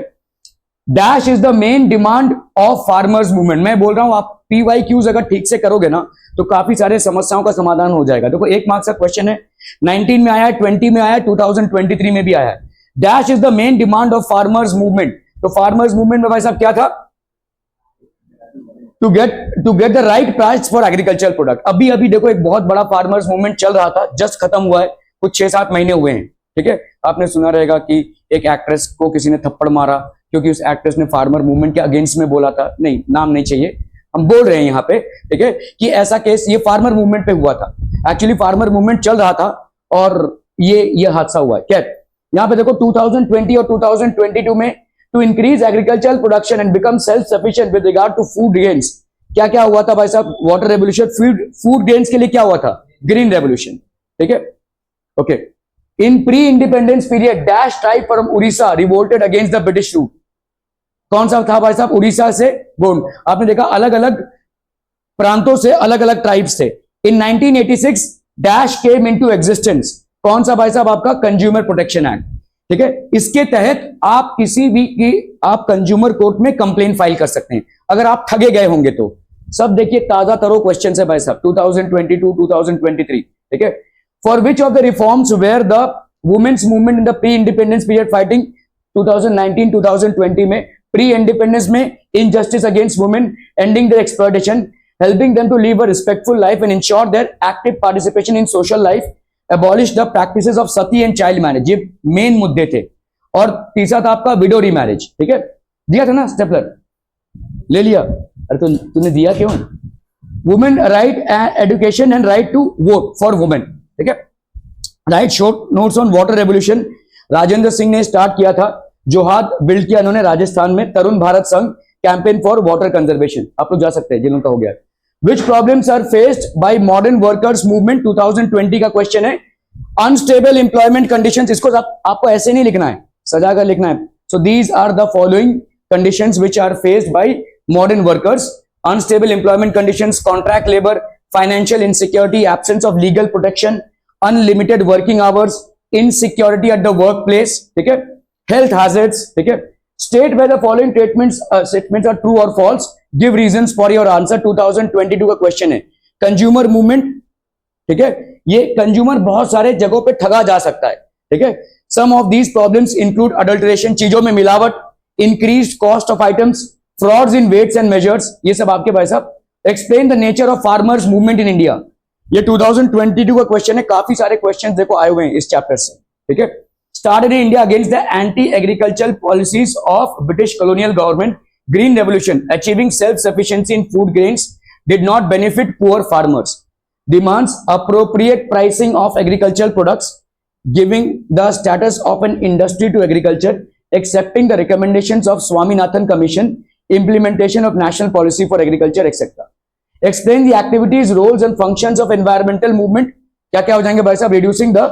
dash is the main demand of farmers movement. मैं बोल रहा हूं आप PYQs अगर ठीक से करोगे ना तो काफी सारे समस्याओं का समाधान हो जाएगा। देखो 1 मार्क्स का क्वेश्चन है, 19 में आया है, 20 में आया है, 2023 में भी आया है। Dash is the main demand of farmers movement. तो फार्मर्स मूवमेंट में भाई साहब क्या था, to get the right price for agriculture product. अभी अभी देखो एक बहुत बड़ा फार्मर्स मूवमेंट चल रहा था, जस्ट खत्म हुआ है, कुछ 6-7 महीने हुए हैं। ठीक है, आपने सुना रहेगा कि एक एक्ट्रेस को किसी ने थप्पड़ मारा क्योंकि उस एक्ट्रेस ने फार्मर मूवमेंट के अगेंस्ट में बोला था। नहीं, नाम नहीं चाहिए, हम बोल रहे हैं यहाँ पे। ठीक है, कि ऐसा केस ये फार्मर मूवमेंट पे हुआ था। एक्चुअली फार्मर मूवमेंट चल रहा था और ये हादसा हुआ है। क्या यहाँ पे देखो 2020 और 2022 में, to increase agricultural production and become self sufficient with regard to food grains. क्या क्या हुआ था भाई साहब, वाटर रेवोल्यूशन। फूड ग्रेन्स के लिए क्या हुआ था, ग्रीन रेवोल्यूशन। ठीक है, okay. In pre independence period dash tribe from Orissa revolted against the British rule. कौन सा था भाई साहब? उड़ीसा से गोंड। आपने देखा अलग अलग प्रांतों से अलग अलग ट्राइब्स थे। इन 1986 डैश केम इनटू एग्जिस्टेंस। कौन सा भाई साहब? आपका कंज्यूमर प्रोटेक्शन एक्ट। ठीक है, इसके तहत आप किसी भी की आप कंज्यूमर कोर्ट में कंप्लेन फाइल कर सकते हैं अगर आप ठगे गए होंगे तो। सब देखिए ताजा तरो क्वेश्चन है भाई साहब, 2022 2023। ठीक है, for which of the reforms were the women's movement in the pre independence period fighting 2019 2020 में, प्री इंडिपेंडेंस में injustice against women, ending their exploitation, helping them to live a respectful life and ensure their active participation in social life, abolish the practices of sati and child marriage. ये main मुद्दे थे। और तीसरा था आपका window remarriage. ठीक है, दिया था ना स्टेपलर, ले लिया? अरे तूने दिया क्यों? Women right education and right to vote for women. ठीक है, write short notes on water revolution, Rajendra Singh ने स्टार्ट किया था। जोहाद बिल्ड किया इन्होंने राजस्थान में। तरुण भारत संघ कैंपेन फॉर वाटर कंजर्वेशन, आप लोग जा सकते हैं जिन लोगों का हो गया। Which problems are faced by modern workers movement 2020 का क्वेश्चन है। अनस्टेबल एम्प्लॉयमेंट कंडीशंस, इसको आपको ऐसे नहीं लिखना है, सजा कर लिखना है। So these are the following conditions which are faced by modern workers. Unstable employment conditions, contract labour, financial insecurity, absence of legal protection, unlimited working hours, insecurity at the work place. ठीक है, health hazards. ठीक है, state where the following statements are true और false, give reasons for your answer. 2022 का question है। Consumer movement, ठीक है, ये कंज्यूमर बहुत सारे जगहों पे ठगा जा सकता है। ठीक है, some of these problems include adulteration, चीजों में मिलावट, increased cost of items, frauds in weights and measures, ये सब आपके भाई साहब। Explain the nature of farmers movement in India, ये 2022 का क्वेश्चन है। काफी सारे क्वेश्चन देखो आए हुए हैं इस चैप्टर से। ठीक है, started in India against the anti-agricultural policies of British colonial government. Green Revolution, achieving self-sufficiency in food grains, did not benefit poor farmers. Demands appropriate pricing of agricultural products, giving the status of an industry to agriculture, accepting the recommendations of Swaminathan Commission, implementation of national policy for agriculture, etc. Explain the activities, roles and functions of environmental movement. क्या क्या हो जाएंगे भाई साहब? Reducing the,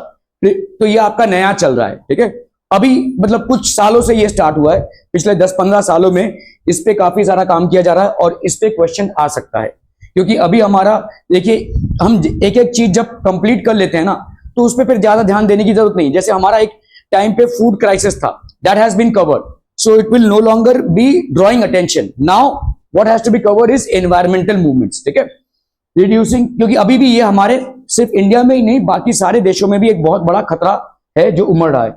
तो ये आपका नया चल रहा है। ठीक है, अभी मतलब कुछ सालों से ये स्टार्ट हुआ है, पिछले 10-15 सालों में इस पे काफी सारा काम किया जा रहा है और इस पे क्वेश्चन आ सकता है। क्योंकि अभी हमारा देखिए, हम एक एक चीज जब कंप्लीट कर लेते हैं ना तो उस पे फिर ज्यादा ध्यान देने की जरूरत नहीं। जैसे हमारा एक टाइम पे फूड क्राइसिस था, that has been covered, so it will no longer be drawing attention. Now what has to be covered is environmental movements. ठीक है, रिड्यूसिंग, क्योंकि अभी भी ये हमारे सिर्फ इंडिया में ही नहीं बाकी सारे देशों में भी एक बहुत बड़ा खतरा है जो उमड़ रहा है।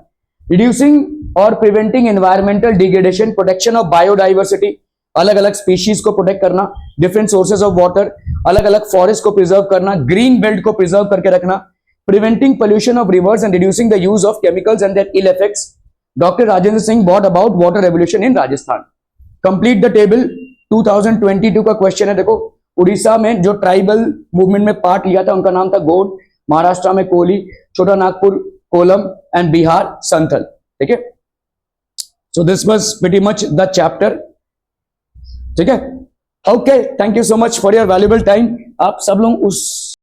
रिड्यूसिंग और preventing environmental degradation, protection of biodiversity, अलग अलग स्पीशीज को प्रोटेक्ट करना, डिफरेंट सोर्सेज ऑफ वाटर, अलग अलग फॉरेस्ट को प्रिजर्व करना, ग्रीन बेल्ट को प्रिजर्व करके रखना, preventing pollution of rivers and reducing the use of chemicals and their ill effects. Doctor Rajendra Singh bought about water revolution in Rajasthan. Complete the table, 2022 का question है। देखो, उड़ीसा में जो ट्राइबल मूवमेंट में पार्ट लिया था उनका नाम था गोंड, महाराष्ट्र में कोली, छोटा नागपुर कोलम एंड बिहार संथल। ठीक है, so this was pretty much the chapter. ठीक है, okay, thank you so much for your valuable time. आप सब लोग उस